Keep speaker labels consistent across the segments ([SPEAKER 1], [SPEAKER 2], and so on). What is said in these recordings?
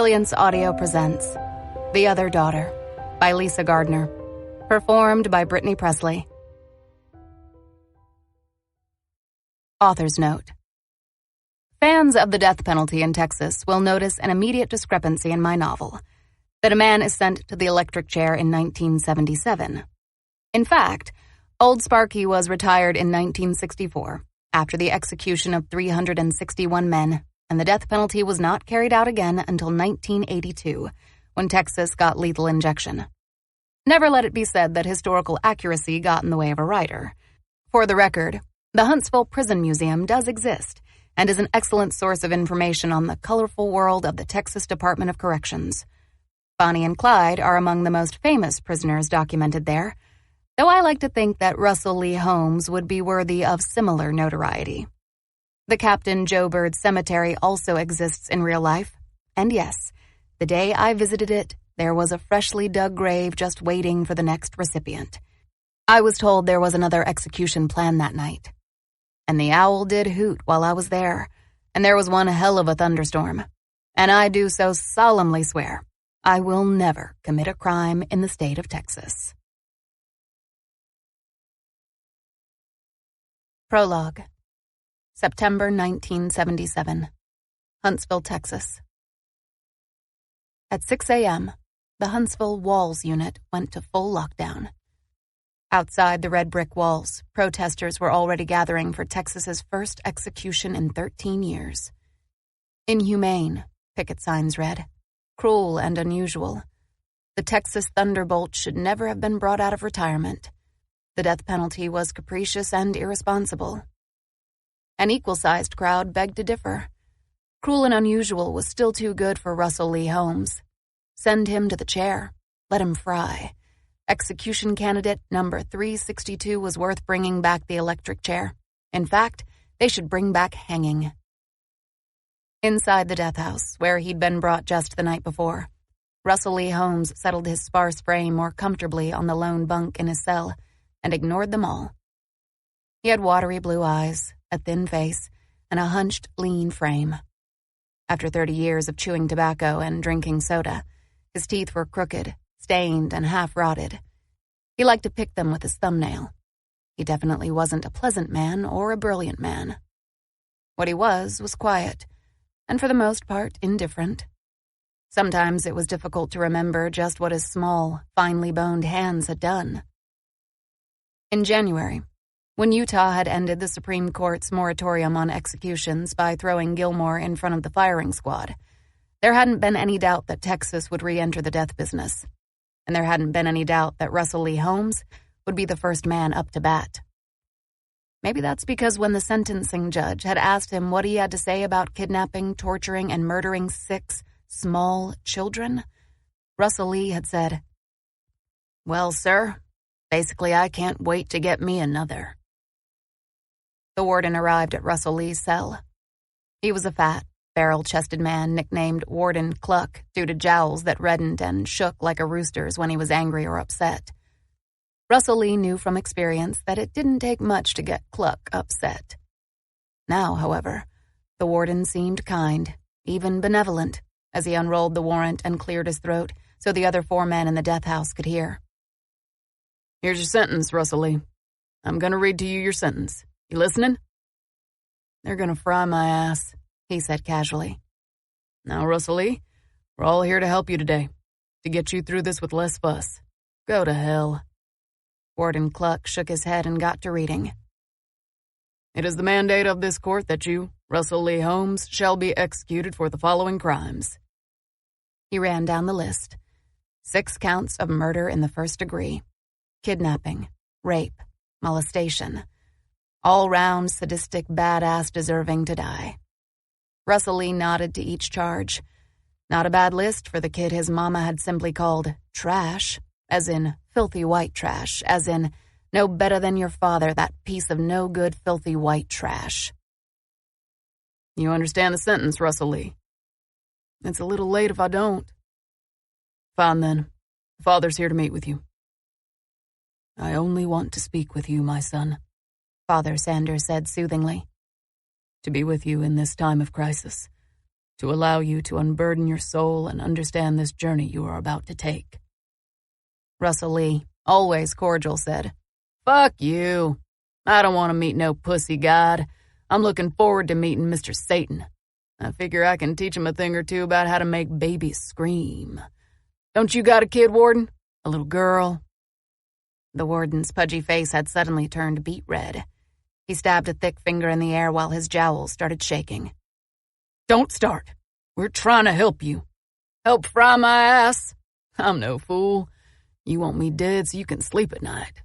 [SPEAKER 1] Brilliance Audio presents The Other Daughter by Lisa Gardner, performed by Brittany Presley. Author's note. Fans of the death penalty in Texas will notice an immediate discrepancy in my novel, that a man is sent to the electric chair in 1977. In fact, Old Sparky was retired in 1964 after the execution of 361 men, and the death penalty was not carried out again until 1982, when Texas got lethal injection. Never let it be said that historical accuracy got in the way of a writer. For the record, the Huntsville Prison Museum does exist and is an excellent source of information on the colorful world of the Texas Department of Corrections. Bonnie and Clyde are among the most famous prisoners documented there, though I like to think that Russell Lee Holmes would be worthy of similar notoriety. The Captain Joe Bird Cemetery also exists in real life, and yes, the day I visited it, there was a freshly dug grave just waiting for the next recipient. I was told there was another execution planned that night. And the owl did hoot while I was there, and there was one hell of a thunderstorm. And I do so solemnly swear, I will never commit a crime in the state of Texas. Prologue. September 1977. Huntsville, Texas. At 6 a.m., the Huntsville Walls Unit went to full lockdown. Outside the red brick walls, protesters were already gathering for Texas's first execution in 13 years. Inhumane, picket signs read. Cruel and unusual. The Texas Thunderbolt should never have been brought out of retirement. The death penalty was capricious and irresponsible. An equal-sized crowd begged to differ. Cruel and unusual was still too good for Russell Lee Holmes. Send him to the chair. Let him fry. Execution candidate number 362 was worth bringing back the electric chair. In fact, they should bring back hanging. Inside the death house, where he'd been brought just the night before, Russell Lee Holmes settled his sparse frame more comfortably on the lone bunk in his cell and ignored them all. He had watery blue eyes, a thin face, and a hunched, lean frame. After 30 years of chewing tobacco and drinking soda, his teeth were crooked, stained, and half-rotted. He liked to pick them with his thumbnail. He definitely wasn't a pleasant man or a brilliant man. What he was quiet, and for the most part, indifferent. Sometimes it was difficult to remember just what his small, finely boned hands had done. In January, when Utah had ended the Supreme Court's moratorium on executions by throwing Gilmore in front of the firing squad, there hadn't been any doubt that Texas would re-enter the death business, and there hadn't been any doubt that Russell Lee Holmes would be the first man up to bat. Maybe that's because when the sentencing judge had asked him what he had to say about kidnapping, torturing, and murdering 6 small children, Russell Lee had said, "Well, sir, basically I can't wait to get me another." The warden arrived at Russell Lee's cell. He was a fat, barrel-chested man nicknamed Warden Cluck due to jowls that reddened and shook like a rooster's when he was angry or upset. Russell Lee knew from experience that it didn't take much to get Cluck upset. Now, however, the warden seemed kind, even benevolent, as he unrolled the warrant and cleared his throat so the other 4 men in the death house could hear. "Here's your sentence, Russell Lee. I'm going to read to you your sentence. You listening?" "They're going to fry my ass," he said casually. "Now, Russell Lee, we're all here to help you today, to get you through this with less fuss. Go to hell." Warden Cluck shook his head and got to reading. "It is the mandate of this court that you, Russell Lee Holmes, shall be executed for the following crimes." He ran down the list. 6 counts of murder in the first degree, kidnapping, rape, molestation, all-round sadistic badass deserving to die. Russell Lee nodded to each charge. Not a bad list for the kid his mama had simply called trash, as in filthy white trash, as in no better than your father, that piece of no good filthy white trash. "You understand the sentence, Russell Lee?" "It's a little late if I don't." "Fine then. Father's here to meet with you." "I only want to speak with you, my son," Father Sanders said soothingly. "To be with you in this time of crisis. to allow you to unburden your soul and understand this journey you are about to take." Russell Lee, always cordial, said, "Fuck you. I don't want to meet no pussy god. I'm looking forward to meeting Mr. Satan. I figure I can teach him a thing or two about how to make babies scream. Don't you got a kid, Warden? A little girl?" The warden's pudgy face had suddenly turned beet red. He stabbed a thick finger in the air while his jowls started shaking. "Don't start. We're trying to help you. Help fry my ass? I'm no fool. You want me dead so you can sleep at night.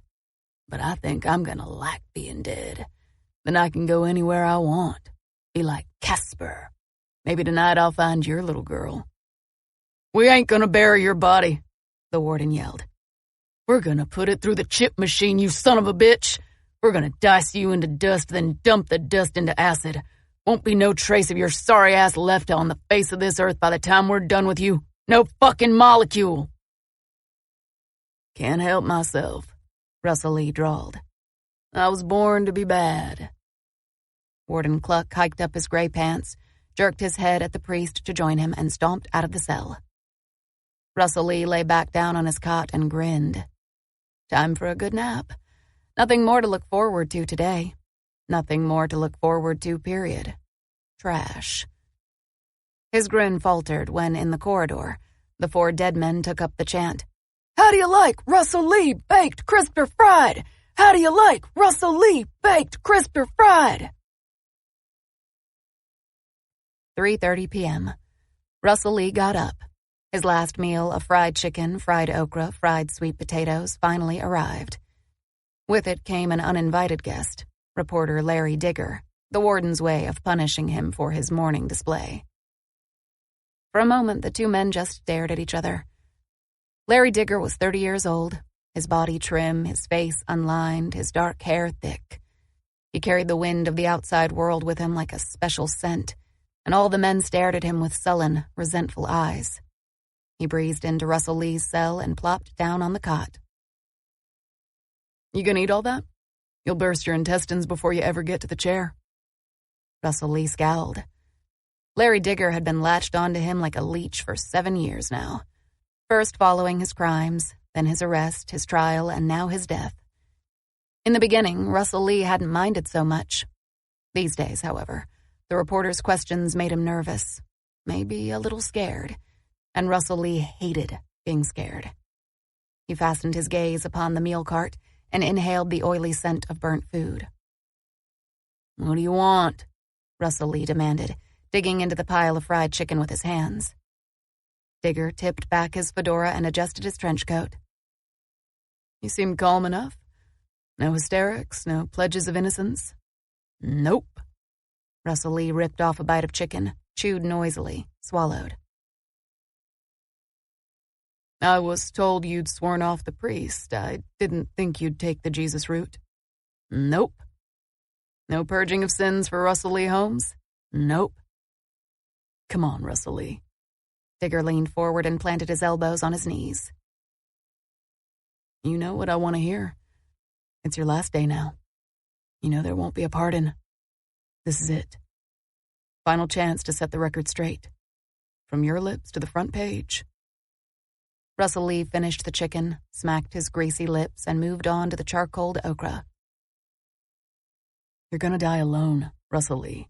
[SPEAKER 1] But I think I'm gonna like being dead. Then I can go anywhere I want. Be like Casper. Maybe tonight I'll find your little girl." "We ain't gonna bury your body," the warden yelled. "We're gonna put it through the chip machine, you son of a bitch. We're gonna dice you into dust, then dump the dust into acid. Won't be no trace of your sorry ass left on the face of this earth by the time we're done with you. No fucking molecule." "Can't help myself," Russell Lee drawled. "I was born to be bad." Warden Cluck hiked up his gray pants, jerked his head at the priest to join him, and stomped out of the cell. Russell Lee lay back down on his cot and grinned. Time for a good nap. Nothing more to look forward to today. Nothing more to look forward to, period. Trash. His grin faltered when, in the corridor, the four dead men took up the chant. "How do you like Russell Lee baked, crisp, or fried? How do you like Russell Lee baked, crisp, or fried?" 3:30 p.m. Russell Lee got up. His last meal of fried chicken, fried okra, fried sweet potatoes finally arrived. With it came an uninvited guest, reporter Larry Digger, the warden's way of punishing him for his morning display. For a moment, the two men just stared at each other. Larry Digger was 30 years old, his body trim, his face unlined, his dark hair thick. He carried the wind of the outside world with him like a special scent, and all the men stared at him with sullen, resentful eyes. He breezed into Russell Lee's cell and plopped down on the cot. "You gonna eat all that? You'll burst your intestines before you ever get to the chair." Russell Lee scowled. Larry Digger had been latched onto him like a leech for 7 years now. First following his crimes, then his arrest, his trial, and now his death. In the beginning, Russell Lee hadn't minded so much. These days, however, the reporter's questions made him nervous, maybe a little scared, and Russell Lee hated being scared. He fastened his gaze upon the meal cart and inhaled the oily scent of burnt food. "What do you want?" Russell Lee demanded, digging into the pile of fried chicken with his hands. Digger tipped back his fedora and adjusted his trench coat. "You seem calm enough. No hysterics, no pledges of innocence." "Nope." Russell Lee ripped off a bite of chicken, chewed noisily, swallowed. "I was told you'd sworn off the priest. I didn't think you'd take the Jesus route." "Nope." "No purging of sins for Russell Lee Holmes?" "Nope." "Come on, Russell Lee." Digger leaned forward and planted his elbows on his knees. "You know what I want to hear. It's your last day now. You know there won't be a pardon. This is it. Final chance to set the record straight. From your lips to the front page." Russell Lee finished the chicken, smacked his greasy lips, and moved on to the charcoaled okra. "You're gonna die alone, Russell Lee.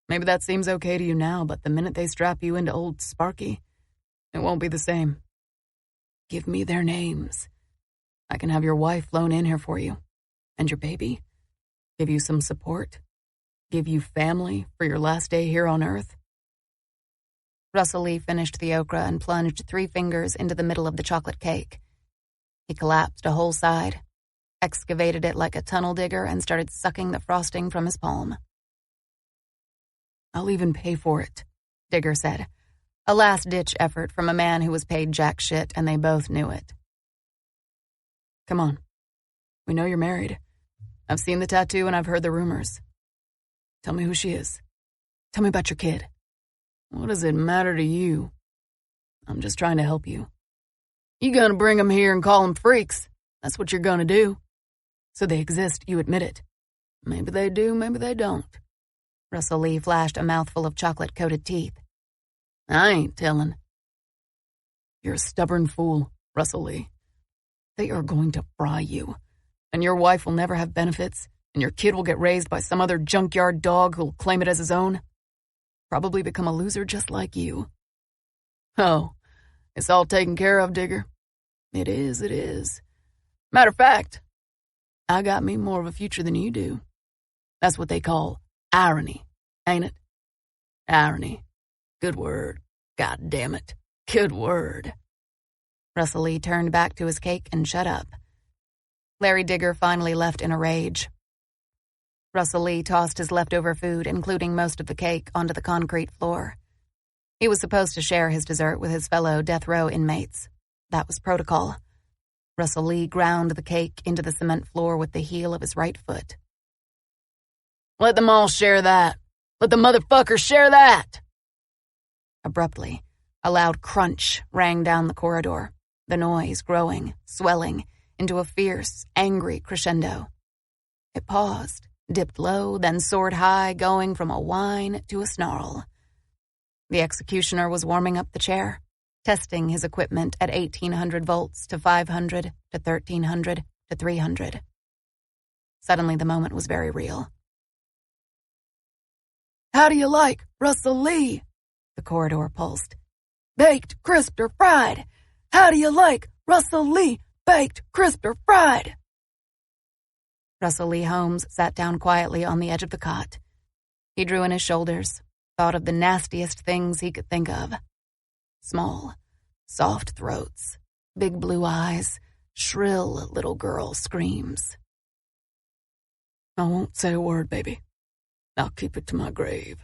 [SPEAKER 1] Maybe that seems okay to you now, but the minute they strap you into old Sparky, it won't be the same. Give me their names. I can have your wife flown in here for you. And your baby. Give you some support. Give you family for your last day here on Earth." Russell Lee finished the okra and plunged 3 fingers into the middle of the chocolate cake. He collapsed a whole side, excavated it like a tunnel digger, and started sucking the frosting from his palm. "I'll even pay for it," Digger said, a last-ditch effort from a man who was paid jack shit, and they both knew it. "Come on. We know you're married. I've seen the tattoo and I've heard the rumors. Tell me who she is. Tell me about your kid. What does it matter to you? I'm just trying to help you. You gonna bring them here and call them freaks. That's what you're gonna do. So they exist, you admit it. Maybe they do, maybe they don't." Russell Lee flashed a mouthful of chocolate-coated teeth.
[SPEAKER 2] I ain't telling. You're a stubborn fool, Russell Lee. They are going to fry you, and your wife will never have benefits, and your kid will get raised by some other junkyard dog who'll claim it as his own. Probably become a loser just like you. Oh, it's all taken care of, Digger. It is. Matter of fact, I got me more of a future than you do. That's what they call irony, ain't it? Irony. Good word. God damn it. Good word.
[SPEAKER 1] Russell Lee turned back to his cake and shut up. Larry Digger finally left in a rage. Russell Lee tossed his leftover food, including most of the cake, onto the concrete floor. He was supposed to share his dessert with his fellow death row inmates. That was protocol. Russell Lee ground the cake into the cement floor with the heel of his right foot.
[SPEAKER 2] Let them all share that. Let the motherfuckers share that.
[SPEAKER 1] Abruptly, a loud crunch rang down the corridor, the noise growing, swelling, into a fierce, angry crescendo. It paused, dipped low, then soared high, going from a whine to a snarl. The executioner was warming up the chair, testing his equipment at 1,800 volts to 500 to 1,300 to 300. Suddenly, the moment was very real.
[SPEAKER 2] How do you like Russell Lee? The corridor pulsed. Baked, crisped, or fried? How do you like Russell Lee? Baked, crisped, or fried?
[SPEAKER 1] Russell Lee Holmes sat down quietly on the edge of the cot. He drew in his shoulders, thought of the nastiest things he could think of. Small, soft throats, big blue eyes, shrill little girl screams.
[SPEAKER 2] I won't say a word, baby. I'll keep it to my grave.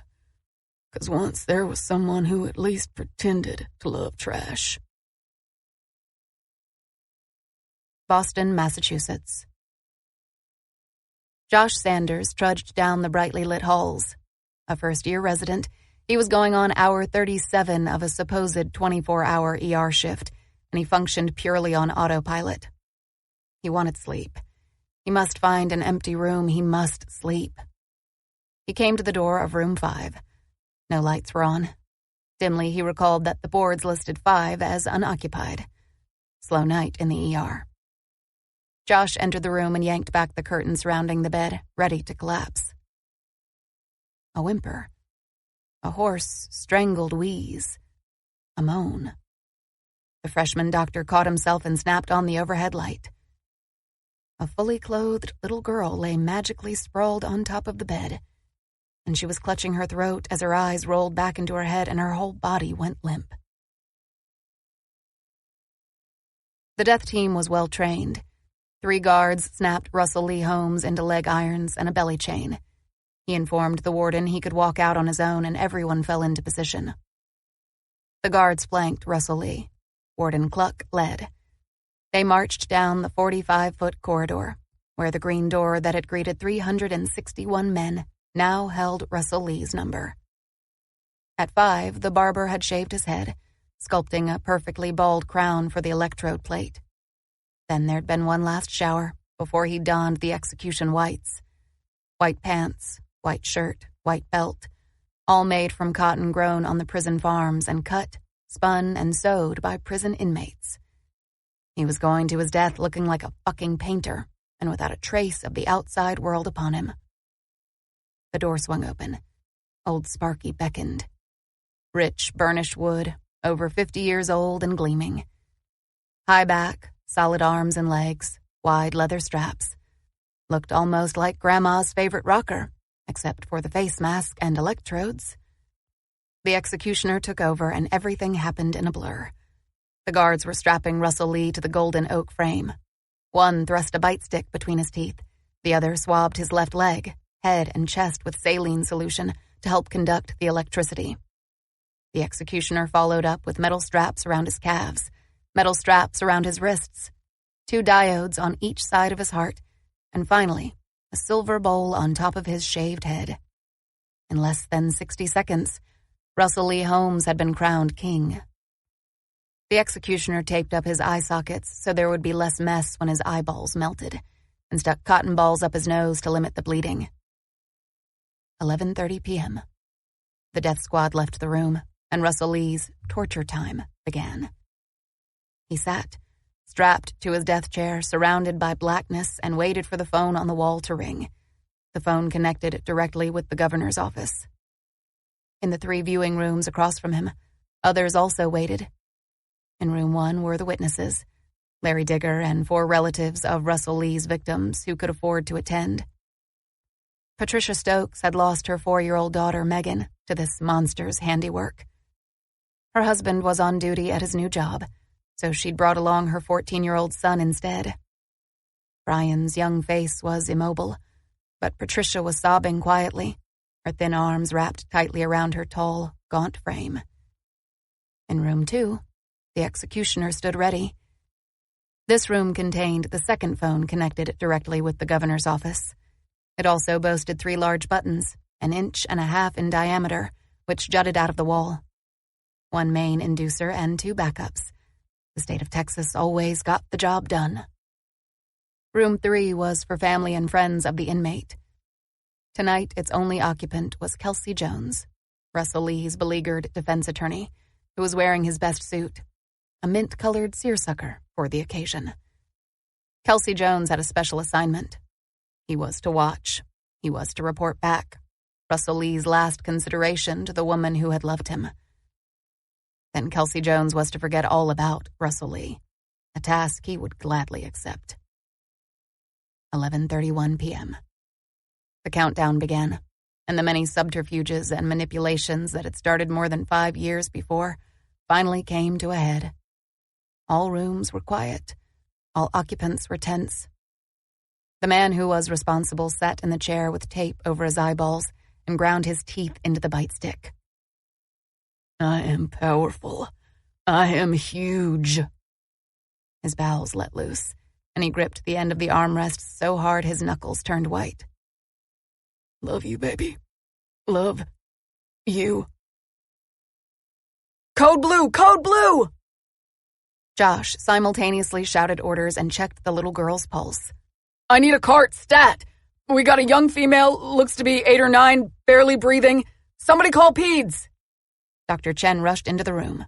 [SPEAKER 2] 'Cause once there was someone who at least pretended to love trash.
[SPEAKER 1] Boston, Massachusetts. Josh Sanders trudged down the brightly lit halls. A first-year resident, he was going on hour 37 of a supposed 24-hour ER shift, and he functioned purely on autopilot. He wanted sleep. He must find an empty room. He must sleep. He came to the door of room 5. No lights were on. Dimly, he recalled that the boards listed 5 as unoccupied. Slow night in the ER. Josh entered the room and yanked back the curtain surrounding the bed, ready to collapse. A whimper. A hoarse, strangled wheeze. A moan. The freshman doctor caught himself and snapped on the overhead light. A fully clothed little girl lay magically sprawled on top of the bed, and she was clutching her throat as her eyes rolled back into her head and her whole body went limp. The death team was well trained. 3 guards snapped Russell Lee Holmes into leg irons and a belly chain. He informed the warden he could walk out on his own, and everyone fell into position. The guards flanked Russell Lee. Warden Cluck led. They marched down the 45-foot corridor, where the green door that had greeted 361 men now held Russell Lee's number. At 5, the barber had shaved his head, sculpting a perfectly bald crown for the electrode plate. Then there'd been one last shower before he donned the execution whites. White pants, white shirt, white belt, all made from cotton grown on the prison farms and cut, spun, and sewed by prison inmates. He was going to his death looking like a fucking painter and without a trace of the outside world upon him. The door swung open. Old Sparky beckoned. Rich, burnished wood, over 50 years old and gleaming. High back, solid arms and legs, wide leather straps. Looked almost like Grandma's favorite rocker, except for the face mask and electrodes. The executioner took over and everything happened in a blur. The guards were strapping Russell Lee to the golden oak frame. One thrust a bite stick between his teeth. The other swabbed his left leg, head and chest with saline solution to help conduct the electricity. The executioner followed up with metal straps around his calves, metal straps around his wrists, 2 diodes on each side of his heart, and finally, a silver bowl on top of his shaved head. In less than 60 seconds, Russell Lee Holmes had been crowned king. The executioner taped up his eye sockets so there would be less mess when his eyeballs melted, and stuck cotton balls up his nose to limit the bleeding. 11:30 p.m. The death squad left the room, and Russell Lee's torture time began. He sat, strapped to his death chair, surrounded by blackness, and waited for the phone on the wall to ring. The phone connected directly with the governor's office. In the 3 viewing rooms across from him, others also waited. In room 1 were the witnesses, Larry Digger and 4 relatives of Russell Lee's victims who could afford to attend. Patricia Stokes had lost her 4-year-old daughter, Megan, to this monster's handiwork. Her husband was on duty at his new job, so she'd brought along her 14-year-old son instead. Brian's young face was immobile, but Patricia was sobbing quietly, her thin arms wrapped tightly around her tall, gaunt frame. In room 2, the executioner stood ready. This room contained the second phone connected directly with the governor's office. It also boasted 3 large buttons, 1.5 inches in diameter, which jutted out of the wall. 1 main inducer and 2 backups. The state of Texas always got the job done. Room 3 was for family and friends of the inmate. Tonight, its only occupant was Kelsey Jones, Russell Lee's beleaguered defense attorney, who was wearing his best suit, a mint-colored seersucker for the occasion. Kelsey Jones had a special assignment. He was to watch. He was to report back. Russell Lee's last consideration to the woman who had loved him. Then Kelsey Jones was to forget all about Russell Lee, a task he would gladly accept. 11:31 p.m. The countdown began, and the many subterfuges and manipulations that had started more than 5 years before finally came to a head. All rooms were quiet. All occupants were tense. The man who was responsible sat in the chair with tape over his eyeballs and ground his teeth into the bite stick.
[SPEAKER 2] I am powerful. I am huge.
[SPEAKER 1] His bowels let loose, and he gripped the end of the armrest so hard his knuckles turned white.
[SPEAKER 2] Love you, baby. Love you.
[SPEAKER 1] Code blue! Code blue! Josh simultaneously shouted orders and checked the little girl's pulse.
[SPEAKER 2] I need a cart, stat. We got a young female, looks to be 8 or 9, barely breathing. Somebody call peds.
[SPEAKER 1] Dr. Chen rushed into the room.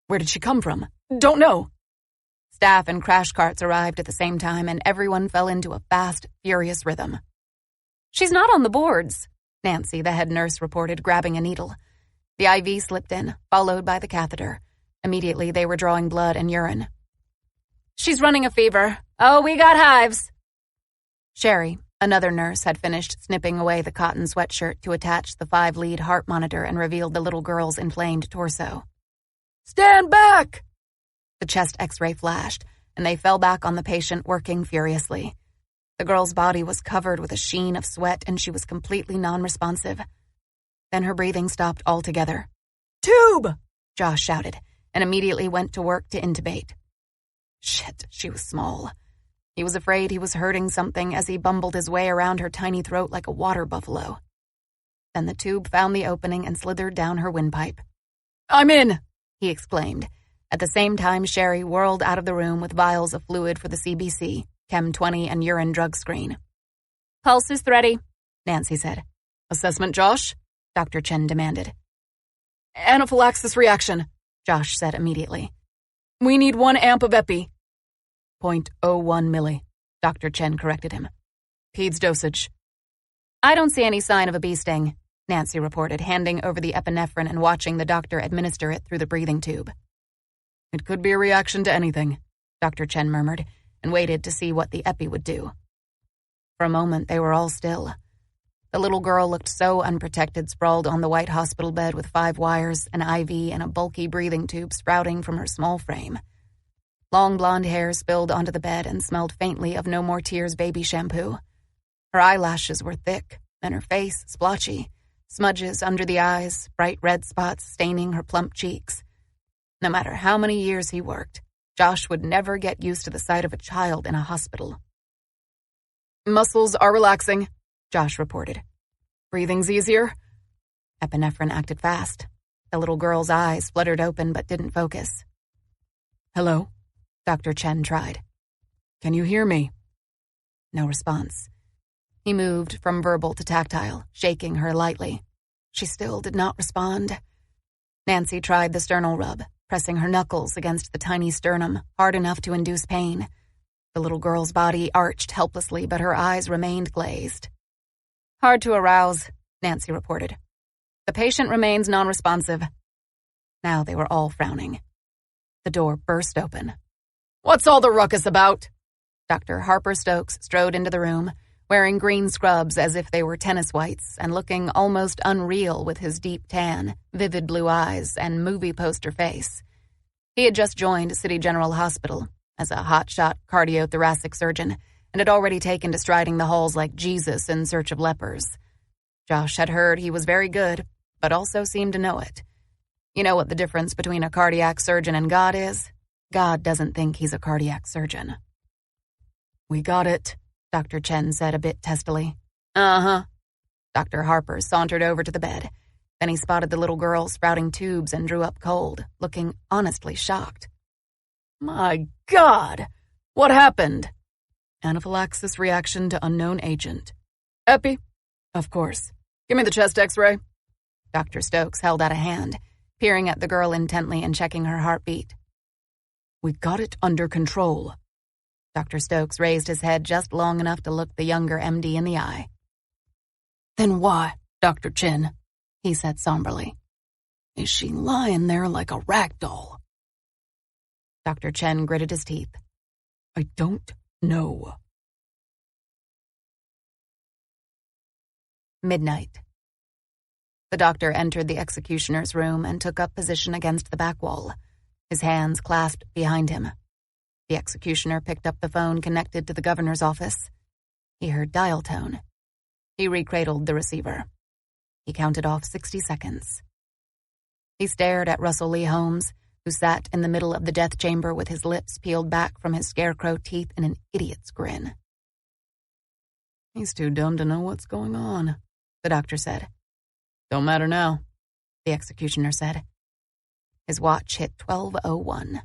[SPEAKER 2] Where did she come from? Don't know.
[SPEAKER 1] Staff and crash carts arrived at the same time, and everyone fell into a fast, furious rhythm. She's not on the boards, Nancy, the head nurse, reported, grabbing a needle. The IV slipped in, followed by the catheter. Immediately, they were drawing blood and urine. She's running a fever. Oh, we got hives. Sherry, another nurse, had finished snipping away the cotton sweatshirt to attach the 5-lead heart monitor and revealed the little girl's inflamed torso.
[SPEAKER 2] Stand back!
[SPEAKER 1] The chest x-ray flashed, and they fell back on the patient, working furiously. The girl's body was covered with a sheen of sweat, and she was completely non-responsive. Then her breathing stopped altogether.
[SPEAKER 2] Tube!
[SPEAKER 1] Josh shouted, and immediately went to work to intubate. Shit, she was small. He was afraid he was hurting something as he bumbled his way around her tiny throat like a water buffalo. Then the tube found the opening and slithered down her windpipe.
[SPEAKER 2] I'm in,
[SPEAKER 1] he exclaimed. At the same time, Sherry whirled out of the room with vials of fluid for the CBC, Chem 20, and urine drug screen. Pulse is thready, Nancy said.
[SPEAKER 2] Assessment, Josh?
[SPEAKER 1] Dr. Chen demanded.
[SPEAKER 2] Anaphylaxis reaction, Josh said immediately. We need 1 amp of epi.
[SPEAKER 1] 0.01 milli, Dr. Chen corrected him.
[SPEAKER 2] Peds dosage.
[SPEAKER 1] I don't see any sign of a bee sting, Nancy reported, handing over the epinephrine and watching the doctor administer it through the breathing tube.
[SPEAKER 2] It could be a reaction to anything,
[SPEAKER 1] Dr. Chen murmured, and waited to see what the epi would do. For a moment, they were all still. The little girl looked so unprotected, sprawled on the white hospital bed with 5 wires, an IV, and a bulky breathing tube sprouting from her small frame. Long blonde hair spilled onto the bed and smelled faintly of No More Tears baby shampoo. Her eyelashes were thick, and her face splotchy, smudges under the eyes, bright red spots staining her plump cheeks. No matter how many years he worked, Josh would never get used to the sight of a child in a hospital.
[SPEAKER 2] Muscles are relaxing, Josh reported. Breathing's easier.
[SPEAKER 1] Epinephrine acted fast. The little girl's eyes fluttered open but didn't focus.
[SPEAKER 2] Hello?
[SPEAKER 1] Dr. Chen tried.
[SPEAKER 2] Can you hear me?
[SPEAKER 1] No response. He moved from verbal to tactile, shaking her lightly. She still did not respond. Nancy tried the sternal rub, pressing her knuckles against the tiny sternum hard enough to induce pain. The little girl's body arched helplessly, but her eyes remained glazed. "Hard to arouse," Nancy reported. "The patient remains non-responsive." Now they were all frowning. The door burst open.
[SPEAKER 2] "What's all the ruckus about?"
[SPEAKER 1] Dr. Harper Stokes strode into the room, wearing green scrubs as if they were tennis whites and looking almost unreal with his deep tan, vivid blue eyes, and movie poster face. He had just joined City General Hospital as a hotshot cardiothoracic surgeon and had already taken to striding the halls like Jesus in search of lepers. Josh had heard he was very good, but also seemed to know it. You know what the difference between a cardiac surgeon and God is? God doesn't think he's a cardiac surgeon.
[SPEAKER 2] "We got it,"
[SPEAKER 1] Dr. Chen said a bit testily.
[SPEAKER 2] "Uh-huh."
[SPEAKER 1] Dr. Harper sauntered over to the bed. Then he spotted the little girl sprouting tubes and drew up cold, looking honestly shocked.
[SPEAKER 2] "My God! What happened?" "Anaphylaxis reaction to unknown agent." "Epi?" "Of course. Give me the chest x-ray."
[SPEAKER 1] Dr. Stokes held out a hand, peering at the girl intently and checking her heartbeat.
[SPEAKER 2] "We got it under control."
[SPEAKER 1] Dr. Stokes raised his head just long enough to look the younger MD in the eye.
[SPEAKER 2] "Then why, Dr. Chen?"
[SPEAKER 1] he said somberly.
[SPEAKER 2] "Is she lying there like a rag doll?"
[SPEAKER 1] Dr. Chen gritted his teeth.
[SPEAKER 2] "I don't know."
[SPEAKER 1] Midnight. The doctor entered the executioner's room and took up position against the back wall, his hands clasped behind him. The executioner picked up the phone connected to the governor's office. He heard dial tone. He recradled the receiver. He counted off 60 seconds. He stared at Russell Lee Holmes, who sat in the middle of the death chamber with his lips peeled back from his scarecrow teeth in an idiot's grin.
[SPEAKER 2] "He's too dumb to know what's going on,"
[SPEAKER 1] the doctor said.
[SPEAKER 2] "Don't matter now,"
[SPEAKER 1] the executioner said. His watch hit 12:01.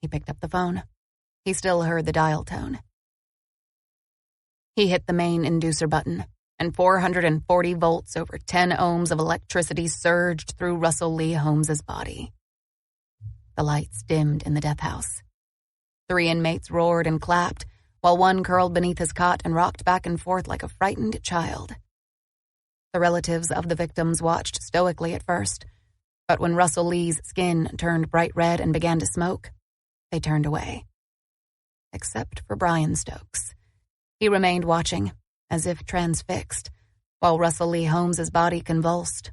[SPEAKER 1] He picked up the phone. He still heard the dial tone. He hit the main inducer button, and 440 volts over 10 ohms of electricity surged through Russell Lee Holmes's body. The lights dimmed in the death house. 3 inmates roared and clapped, while one curled beneath his cot and rocked back and forth like a frightened child. The relatives of the victims watched stoically at first, but when Russell Lee's skin turned bright red and began to smoke, they turned away. Except for Brian Stokes. He remained watching, as if transfixed, while Russell Lee Holmes's body convulsed.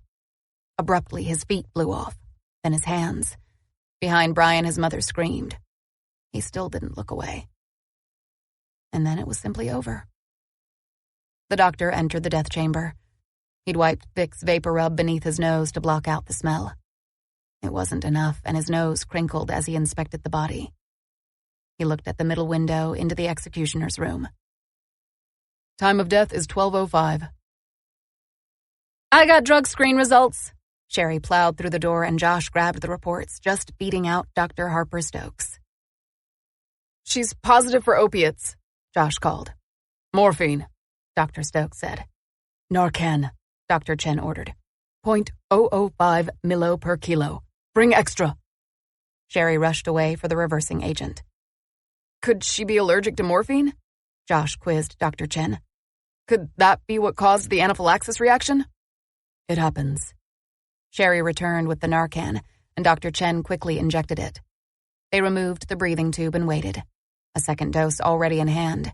[SPEAKER 1] Abruptly, his feet blew off, then his hands. Behind Brian, his mother screamed. He still didn't look away. And then it was simply over. The doctor entered the death chamber. He'd wiped Vicks vapor rub beneath his nose to block out the smell. It wasn't enough, and his nose crinkled as he inspected the body. He looked at the middle window into the executioner's room.
[SPEAKER 2] "Time of death is 12:05.
[SPEAKER 1] "I got drug screen results." Sherry plowed through the door and Josh grabbed the reports, just beating out Dr. Harper Stokes.
[SPEAKER 2] "She's positive for opiates,"
[SPEAKER 1] Josh called.
[SPEAKER 2] "Morphine,"
[SPEAKER 1] Dr. Stokes said.
[SPEAKER 2] "Narcan,"
[SPEAKER 1] Dr. Chen ordered.
[SPEAKER 2] 0.005 milo per kilo. Bring extra."
[SPEAKER 1] Sherry rushed away for the reversing agent.
[SPEAKER 2] "Could she be allergic to morphine?"
[SPEAKER 1] Josh quizzed Dr. Chen.
[SPEAKER 2] "Could that be what caused the anaphylaxis reaction?"
[SPEAKER 1] "It happens." Sherry returned with the Narcan, and Dr. Chen quickly injected it. They removed the breathing tube and waited, a second dose already in hand.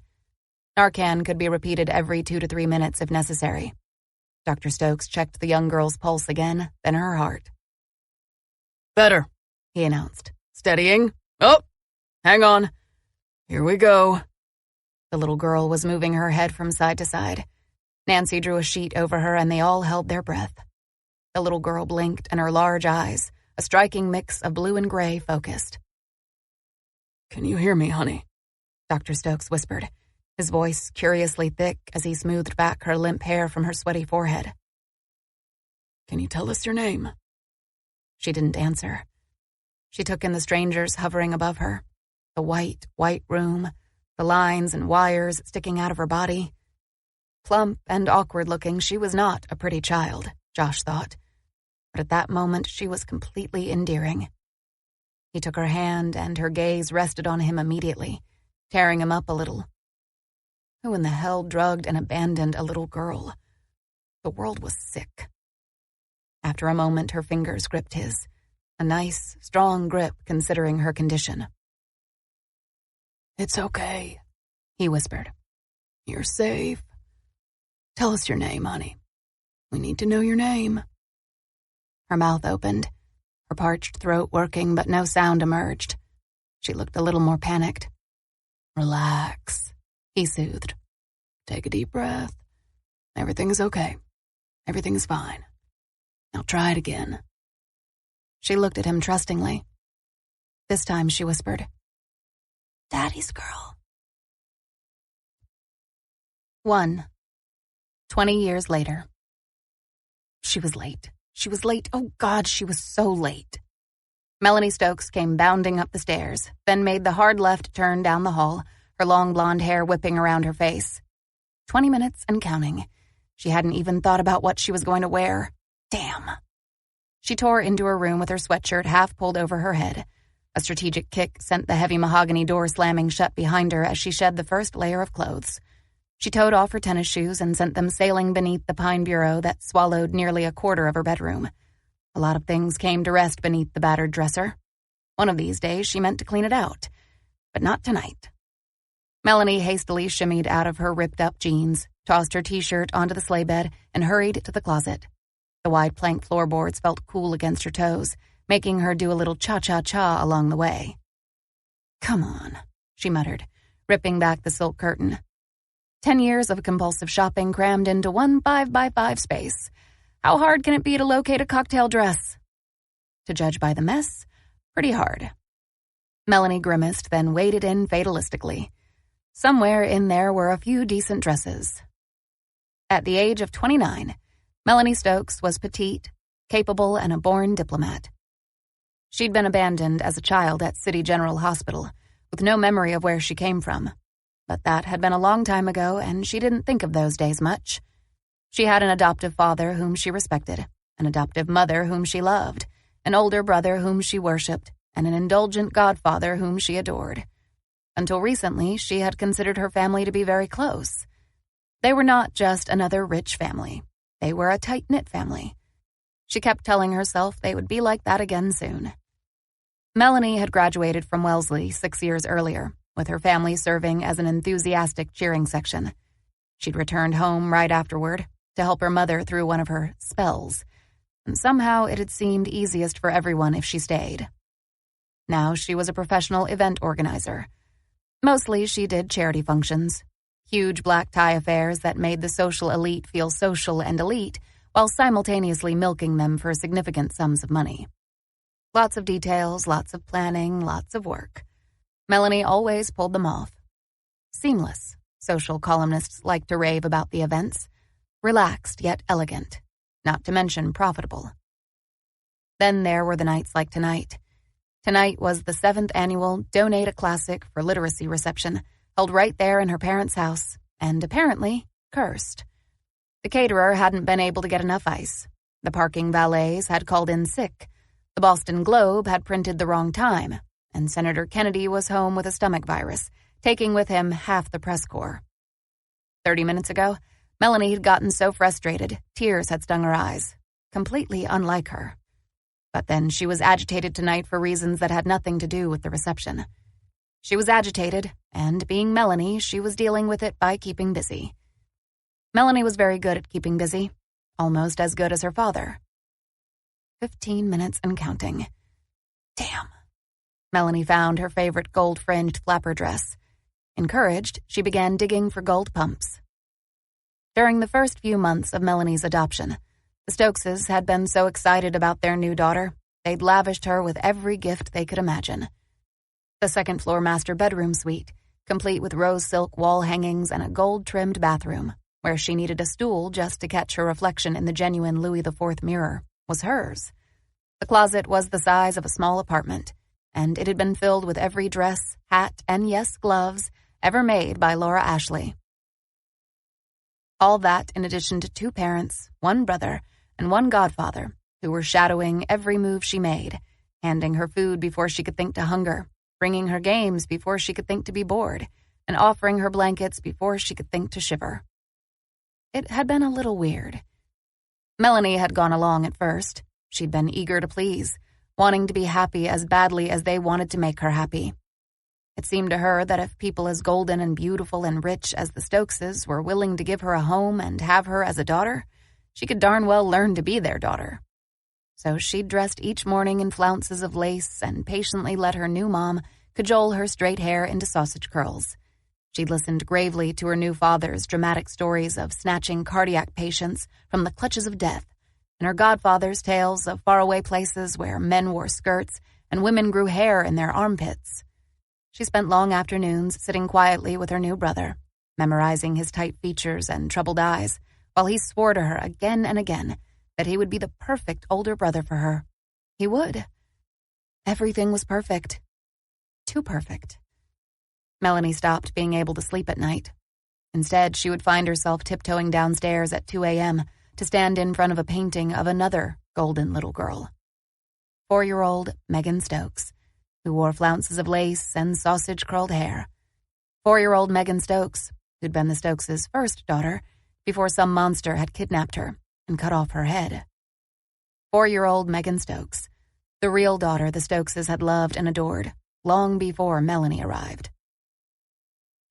[SPEAKER 1] Narcan could be repeated every 2 to 3 minutes if necessary. Dr. Stokes checked the young girl's pulse again, then her heart.
[SPEAKER 2] "Better,"
[SPEAKER 1] he announced.
[SPEAKER 2] "Steadying. Oh, hang on. Here we go."
[SPEAKER 1] The little girl was moving her head from side to side. Nancy drew a sheet over her and they all held their breath. The little girl blinked and her large eyes, a striking mix of blue and gray, focused.
[SPEAKER 2] "Can you hear me, honey?"
[SPEAKER 1] Dr. Stokes whispered, his voice curiously thick as he smoothed back her limp hair from her sweaty forehead.
[SPEAKER 2] "Can you tell us your name?"
[SPEAKER 1] She didn't answer. She took in the strangers hovering above her, the white room, the lines and wires sticking out of her body. Plump and awkward-looking, she was not a pretty child, Josh thought. but at that moment she was completely endearing. He took her hand, and her gaze rested on him immediately, tearing him up a little. Who in the hell drugged and abandoned a little girl? The world was sick. After a moment, her fingers gripped his, a nice, strong grip considering her condition.
[SPEAKER 2] "It's okay,"
[SPEAKER 1] he whispered.
[SPEAKER 2] "You're safe. Tell us your name, honey. We need to know your name."
[SPEAKER 1] Her mouth opened, her parched throat working, but no sound emerged. She looked a little more panicked.
[SPEAKER 2] "Relax,"
[SPEAKER 1] he soothed.
[SPEAKER 2] "Take a deep breath. Everything's okay. Everything's fine. Now try it again."
[SPEAKER 1] She looked at him trustingly. This time she whispered, "Daddy's girl." 1. 20 years later. She was late. She was late. Oh, God, she was so late. Melanie Stokes came bounding up the stairs, then made the hard left turn down the hall, her long blonde hair whipping around her face. 20 minutes and counting. She hadn't even thought about what she was going to wear. Damn. She tore into her room with her sweatshirt half pulled over her head. A strategic kick sent the heavy mahogany door slamming shut behind her as she shed the first layer of clothes. She towed off her tennis shoes and sent them sailing beneath the pine bureau that swallowed nearly a quarter of her bedroom. A lot of things came to rest beneath the battered dresser. One of these days she meant to clean it out, but not tonight. Melanie hastily shimmied out of her ripped-up jeans, tossed her t-shirt onto the sleigh bed, and hurried to the closet. The wide plank floorboards felt cool against her toes, making her do a little cha-cha-cha along the way. "Come on," she muttered, ripping back the silk curtain. 10 years of compulsive shopping crammed into one 5x5 space. How hard can it be to locate a cocktail dress? To judge by the mess, pretty hard. Melanie grimaced, then waded in fatalistically. Somewhere in there were a few decent dresses. At the age of 29, Melanie Stokes was petite, capable, and a born diplomat. She'd been abandoned as a child at City General Hospital, with no memory of where she came from. But that had been a long time ago, and she didn't think of those days much. She had an adoptive father whom she respected, an adoptive mother whom she loved, an older brother whom she worshipped, and an indulgent godfather whom she adored. Until recently, she had considered her family to be very close. They were not just another rich family. They were a tight-knit family. She kept telling herself they would be like that again soon. Melanie had graduated from Wellesley 6 years earlier, with her family serving as an enthusiastic cheering section. She'd returned home right afterward to help her mother through one of her spells, and somehow it had seemed easiest for everyone if she stayed. Now she was a professional event organizer. Mostly she did charity functions, huge black tie affairs that made the social elite feel social and elite while simultaneously milking them for significant sums of money. Lots of details, lots of planning, lots of work. Melanie always pulled them off. Seamless, social columnists liked to rave about the events. Relaxed yet elegant, not to mention profitable. Then there were the nights like tonight. Tonight was the 7th annual Donate a Classic for Literacy reception, held right there in her parents' house, and apparently cursed. The caterer hadn't been able to get enough ice. The parking valets had called in sick. The Boston Globe had printed the wrong time, and Senator Kennedy was home with a stomach virus, taking with him half the press corps. 30 minutes ago, Melanie had gotten so frustrated, tears had stung her eyes, completely unlike her. But then she was agitated tonight for reasons that had nothing to do with the reception. She was agitated, and being Melanie, she was dealing with it by keeping busy. Melanie was very good at keeping busy, almost as good as her father. 15 minutes and counting. Damn. Melanie found her favorite gold-fringed flapper dress. Encouraged, she began digging for gold pumps. During the first few months of Melanie's adoption, the Stokeses had been so excited about their new daughter, they'd lavished her with every gift they could imagine. The second-floor master bedroom suite, complete with rose silk wall hangings and a gold-trimmed bathroom, where she needed a stool just to catch her reflection in the genuine Louis IV mirror, was hers. The closet was the size of a small apartment, and it had been filled with every dress, hat, and yes, gloves ever made by Laura Ashley. All that in addition to 2 parents, 1 brother, and 1 godfather, who were shadowing every move she made, handing her food before she could think to hunger, bringing her games before she could think to be bored, and offering her blankets before she could think to shiver. It had been a little weird. Melanie had gone along at first. She'd been eager to please, wanting to be happy as badly as they wanted to make her happy. It seemed to her that if people as golden and beautiful and rich as the Stokeses were willing to give her a home and have her as a daughter, she could darn well learn to be their daughter. So she dressed each morning in flounces of lace and patiently let her new mom cajole her straight hair into sausage curls. She listened gravely to her new father's dramatic stories of snatching cardiac patients from the clutches of death, and her godfather's tales of faraway places where men wore skirts and women grew hair in their armpits. She spent long afternoons sitting quietly with her new brother, memorizing his tight features and troubled eyes, while he swore to her again and again that he would be the perfect older brother for her. He would. Everything was perfect. Too perfect. Melanie stopped being able to sleep at night. Instead, she would find herself tiptoeing downstairs at 2 a.m. to stand in front of a painting of another golden little girl. 4-year-old Megan Stokes, who wore flounces of lace and sausage-curled hair. 4-year-old Megan Stokes, who'd been the Stokes' first daughter before some monster had kidnapped her and cut off her head. 4-year-old Megan Stokes, the real daughter the Stokeses had loved and adored long before Melanie arrived.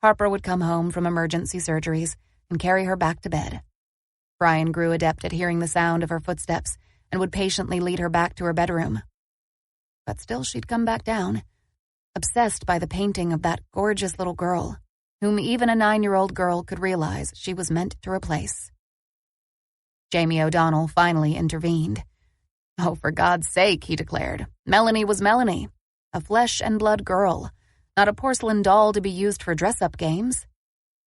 [SPEAKER 1] Harper would come home from emergency surgeries and carry her back to bed. Brian grew adept at hearing the sound of her footsteps and would patiently lead her back to her bedroom. But still she'd come back down, obsessed by the painting of that gorgeous little girl, whom even a 9-year-old girl could realize she was meant to replace. Jamie O'Donnell finally intervened. Oh, for God's sake, he declared. Melanie was Melanie, a flesh-and-blood girl, not a porcelain doll to be used for dress-up games.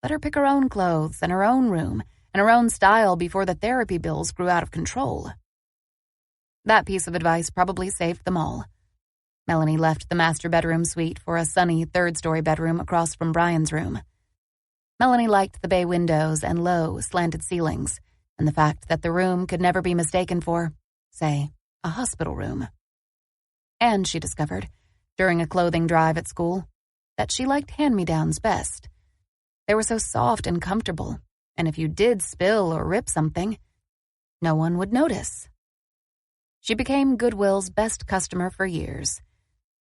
[SPEAKER 1] Let her pick her own clothes and her own room and her own style before the therapy bills grew out of control. That piece of advice probably saved them all. Melanie left the master bedroom suite for a sunny third-story bedroom across from Brian's room. Melanie liked the bay windows and low, slanted ceilings, and the fact that the room could never be mistaken for, say, a hospital room. And she discovered, during a clothing drive at school, that she liked hand-me-downs best. They were so soft and comfortable, and if you did spill or rip something, no one would notice. She became Goodwill's best customer for years.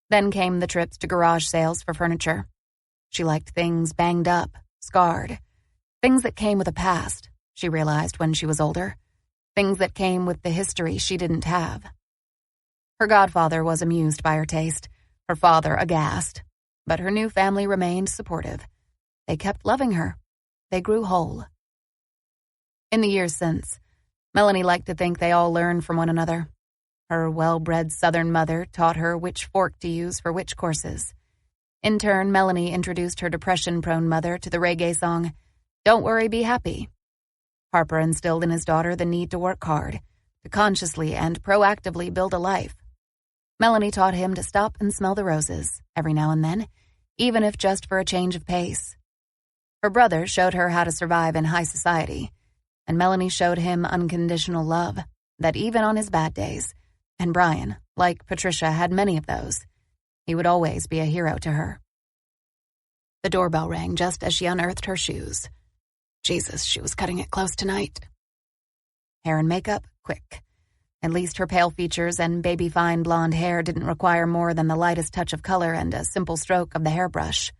[SPEAKER 1] Then came the trips to garage sales for furniture. She liked things banged up, scarred. Things that came with a past, she realized when she was older. Things that came with the history she didn't have. Her godfather was amused by her taste, her father aghast, but her new family remained supportive. They kept loving her. They grew whole. In the years since, Melanie liked to think they all learned from one another. Her well-bred Southern mother taught her which fork to use for which courses. In turn, Melanie introduced her depression-prone mother to the reggae song, "Don't Worry, Be Happy." Harper instilled in his daughter the need to work hard, to consciously and proactively build a life. Melanie taught him to stop and smell the roses, every now and then, even if just for a change of pace. Her brother showed her how to survive in high society, and Melanie showed him unconditional love, that even on his bad days, and Brian, like Patricia, had many of those, he would always be a hero to her. The doorbell rang just as she unearthed her shoes. Jesus, she was cutting it close tonight. Hair and makeup, quick. At least her pale features and baby-fine blonde hair didn't require more than the lightest touch of color and a simple stroke of the hairbrush.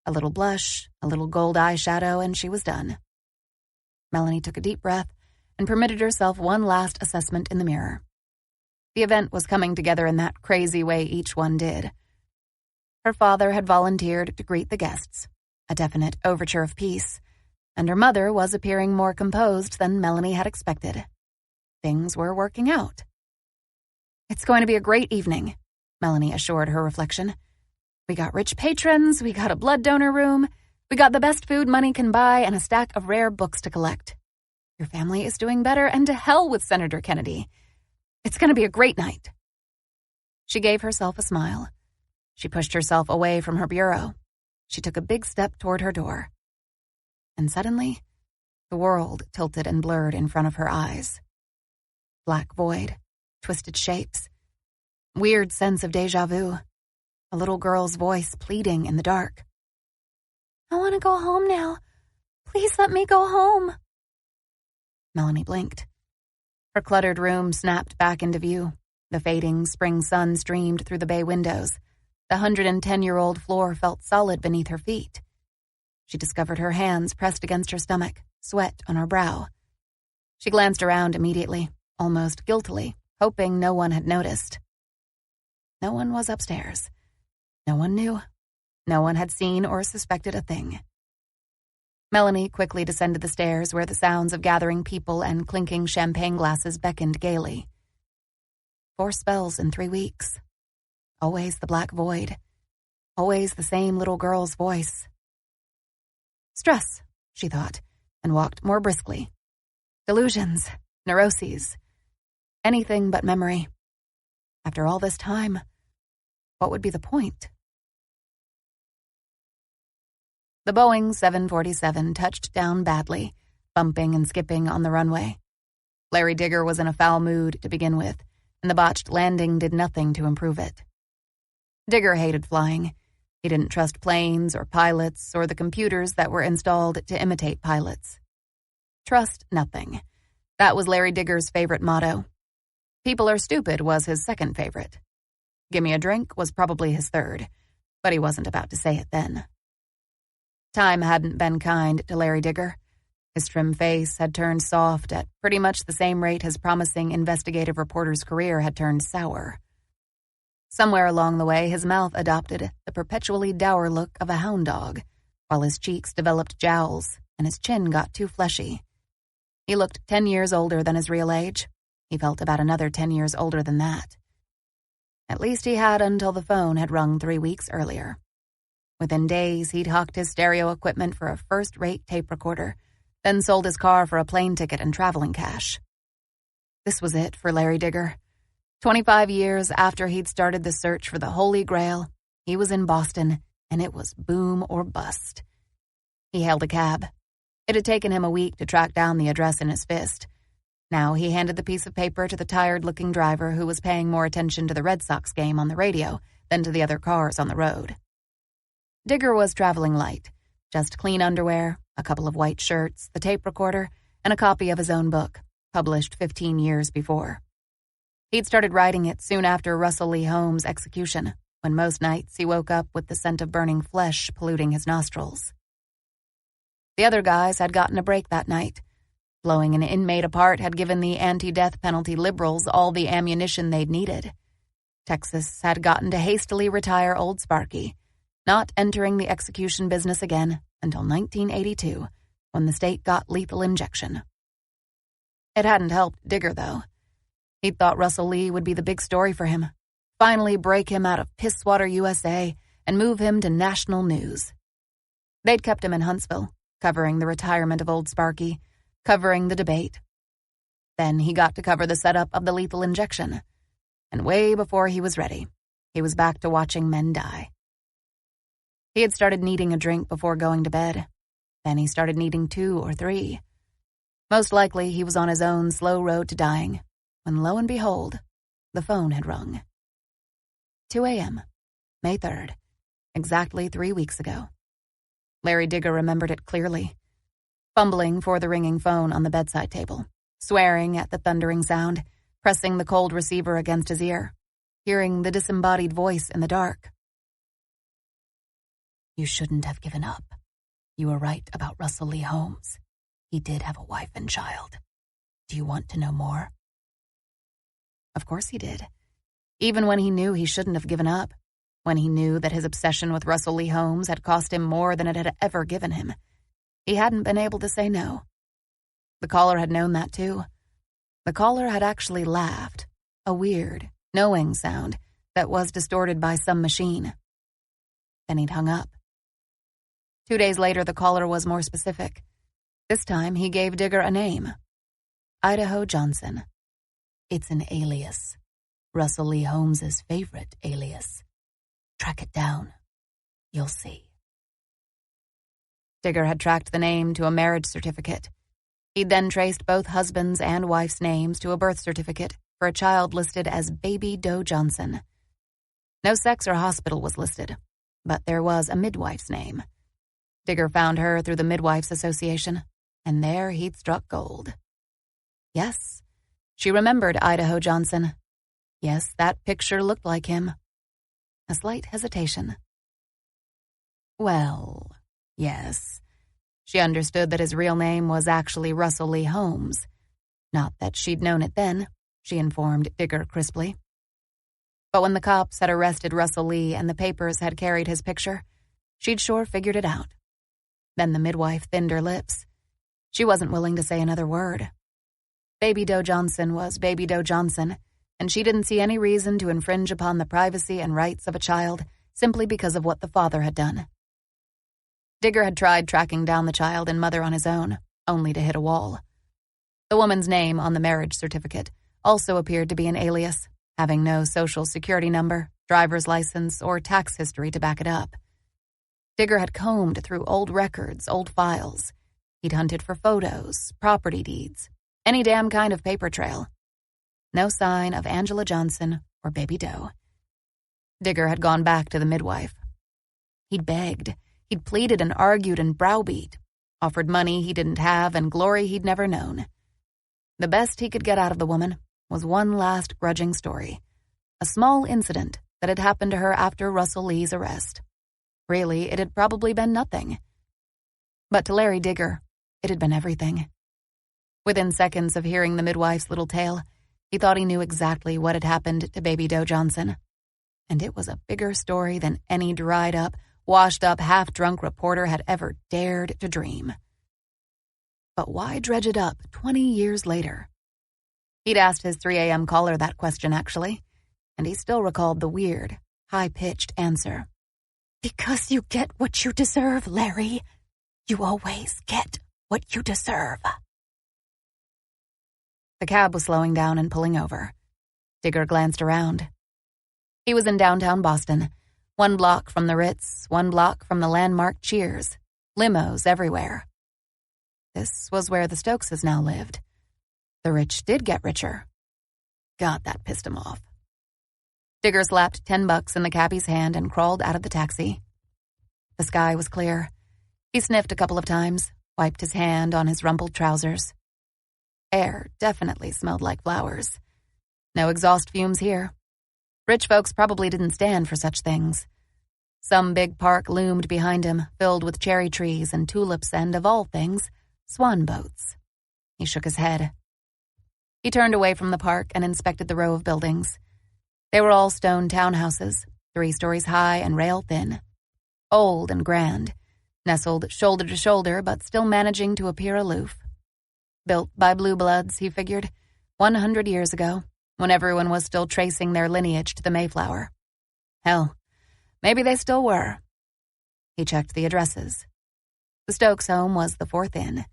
[SPEAKER 1] A little blush, a little gold eyeshadow, and she was done. Melanie took a deep breath and permitted herself one last assessment in the mirror. The event was coming together in that crazy way each one did. Her father had volunteered to greet the guests, a definite overture of peace, and her mother was appearing more composed than Melanie had expected. Things were working out. "It's going to be a great evening," Melanie assured her reflection. "We got rich patrons, we got a blood donor room, we got the best food money can buy, and a stack of rare books to collect. Your family is doing better, and to hell with Senator Kennedy. It's going to be a great night." She gave herself a smile. She pushed herself away from her bureau. She took a big step toward her door. And suddenly, the world tilted and blurred in front of her eyes. Black void, twisted shapes. Weird sense of déjà vu. A little girl's voice pleading in the dark. I want to go home now. Please let me go home. Melanie blinked. Her cluttered room snapped back into view. The fading spring sun streamed through the bay windows. The 110-year-old floor felt solid beneath her feet. She discovered her hands pressed against her stomach, sweat on her brow. She glanced around immediately, almost guiltily, hoping no one had noticed. No one was upstairs. No one knew. No one had seen or suspected a thing. Melanie quickly descended the stairs where the sounds of gathering people and clinking champagne glasses beckoned gaily. 4 spells in 3 weeks. Always the black void. Always the same little girl's voice. Stress, she thought, and walked more briskly. Delusions, neuroses, anything but memory. After all this time, what would be the point? The Boeing 747 touched down badly, bumping and skipping on the runway. Larry Digger was in a foul mood to begin with, and the botched landing did nothing to improve it. Digger hated flying. He didn't trust planes or pilots or the computers that were installed to imitate pilots. Trust nothing. That was Larry Digger's favorite motto. People are stupid was his second favorite. Gimme a drink was probably his third, but he wasn't about to say it then. Time hadn't been kind to Larry Digger. His trim face had turned soft at pretty much the same rate his promising investigative reporter's career had turned sour. Somewhere along the way, his mouth adopted the perpetually dour look of a hound dog, while his cheeks developed jowls and his chin got too fleshy. He looked 10 years older than his real age. He felt about another 10 years older than that. At least he had until the phone had rung 3 weeks earlier. Within days, he'd hawked his stereo equipment for a first-rate tape recorder, then sold his car for a plane ticket and traveling cash. This was it for Larry Digger. 25 years after he'd started the search for the Holy Grail, he was in Boston, and it was boom or bust. He hailed a cab. It had taken him a week to track down the address in his fist. Now he handed the piece of paper to the tired-looking driver who was paying more attention to the Red Sox game on the radio than to the other cars on the road. Digger was traveling light, just clean underwear, a couple of white shirts, the tape recorder, and a copy of his own book, published 15 years before. He'd started writing it soon after Russell Lee Holmes' execution, when most nights he woke up with the scent of burning flesh polluting his nostrils. The other guys had gotten a break that night. Blowing an inmate apart had given the anti-death penalty liberals all the ammunition they'd needed. Texas had gotten to hastily retire Old Sparky, not entering the execution business again until 1982, when the state got lethal injection. It hadn't helped Digger, though. He'd thought Russell Lee would be the big story for him, finally break him out of Pisswater, USA, and move him to national news. They'd kept him in Huntsville, covering the retirement of Old Sparky, covering the debate. Then he got to cover the setup of the lethal injection. And way before he was ready, he was back to watching men die. He had started needing a drink before going to bed. Then he started needing 2 or 3. Most likely he was on his own slow road to dying, when lo and behold, the phone had rung. 2 a.m., May 3rd, exactly 3 weeks ago. Larry Digger remembered it clearly. Fumbling for the ringing phone on the bedside table, swearing at the thundering sound, pressing the cold receiver against his ear, hearing the disembodied voice in the dark. You shouldn't have given up. You were right about Russell Lee Holmes. He did have a wife and child. Do you want to know more? Of course he did. Even when he knew he shouldn't have given up, when he knew that his obsession with Russell Lee Holmes had cost him more than it had ever given him, he hadn't been able to say no. The caller had known that too. The caller had actually laughed, a weird, knowing sound that was distorted by some machine. Then he'd hung up. 2 days later, the caller was more specific. This time, he gave Digger a name. Idaho Johnson. It's an alias. Russell Lee Holmes's favorite alias. Track it down. You'll see. Digger had tracked the name to a marriage certificate. He'd then traced both husband's and wife's names to a birth certificate for a child listed as Baby Doe Johnson. No sex or hospital was listed, but there was a midwife's name. Digger found her through the Midwives Association, and there he'd struck gold. Yes, she remembered Idaho Johnson. Yes, that picture looked like him. A slight hesitation. Well, yes. She understood that his real name was actually Russell Lee Holmes. Not that she'd known it then, she informed Digger crisply. But when the cops had arrested Russell Lee and the papers had carried his picture, she'd sure figured it out. Then the midwife thinned her lips. She wasn't willing to say another word. Baby Doe Johnson was Baby Doe Johnson, and she didn't see any reason to infringe upon the privacy and rights of a child simply because of what the father had done. Digger had tried tracking down the child and mother on his own, only to hit a wall. The woman's name on the marriage certificate also appeared to be an alias, having no social security number, driver's license, or tax history to back it up. Digger had combed through old records, old files. He'd hunted for photos, property deeds, any damn kind of paper trail. No sign of Angela Johnson or Baby Doe. Digger had gone back to the midwife. He'd begged. He'd pleaded and argued and browbeat, offered money he didn't have and glory he'd never known. The best he could get out of the woman was one last grudging story, a small incident that had happened to her after Russell Lee's arrest. Really, it had probably been nothing. But to Larry Digger, it had been everything. Within seconds of hearing the midwife's little tale, he thought he knew exactly what had happened to Baby Doe Johnson. And it was a bigger story than any dried-up, washed-up, half-drunk reporter had ever dared to dream. But why dredge it up 20 years later? He'd asked his 3 a.m. caller that question, actually, and he still recalled the weird, high-pitched answer. Because you get what you deserve, Larry. You always get what you deserve. The cab was slowing down and pulling over. Digger glanced around. He was in downtown Boston, 1 block from the Ritz, 1 block from the landmark Cheers, limos everywhere. This was where the Stokeses now lived. The rich did get richer. God, that pissed him off. Digger slapped $10 in the cabbie's hand and crawled out of the taxi. The sky was clear. He sniffed a couple of times, wiped his hand on his rumpled trousers. Air definitely smelled like flowers. No exhaust fumes here. Rich folks probably didn't stand for such things. Some big park loomed behind him, filled with cherry trees and tulips and, of all things, swan boats. He shook his head. He turned away from the park and inspected the row of buildings. They were all stone townhouses, 3 stories high and rail thin. Old and grand, nestled shoulder to shoulder but still managing to appear aloof. Built by blue bloods, he figured, 100 years ago, when everyone was still tracing their lineage to the Mayflower. Hell, maybe they still were. He checked the addresses. The Stokes home was the 4th Inn.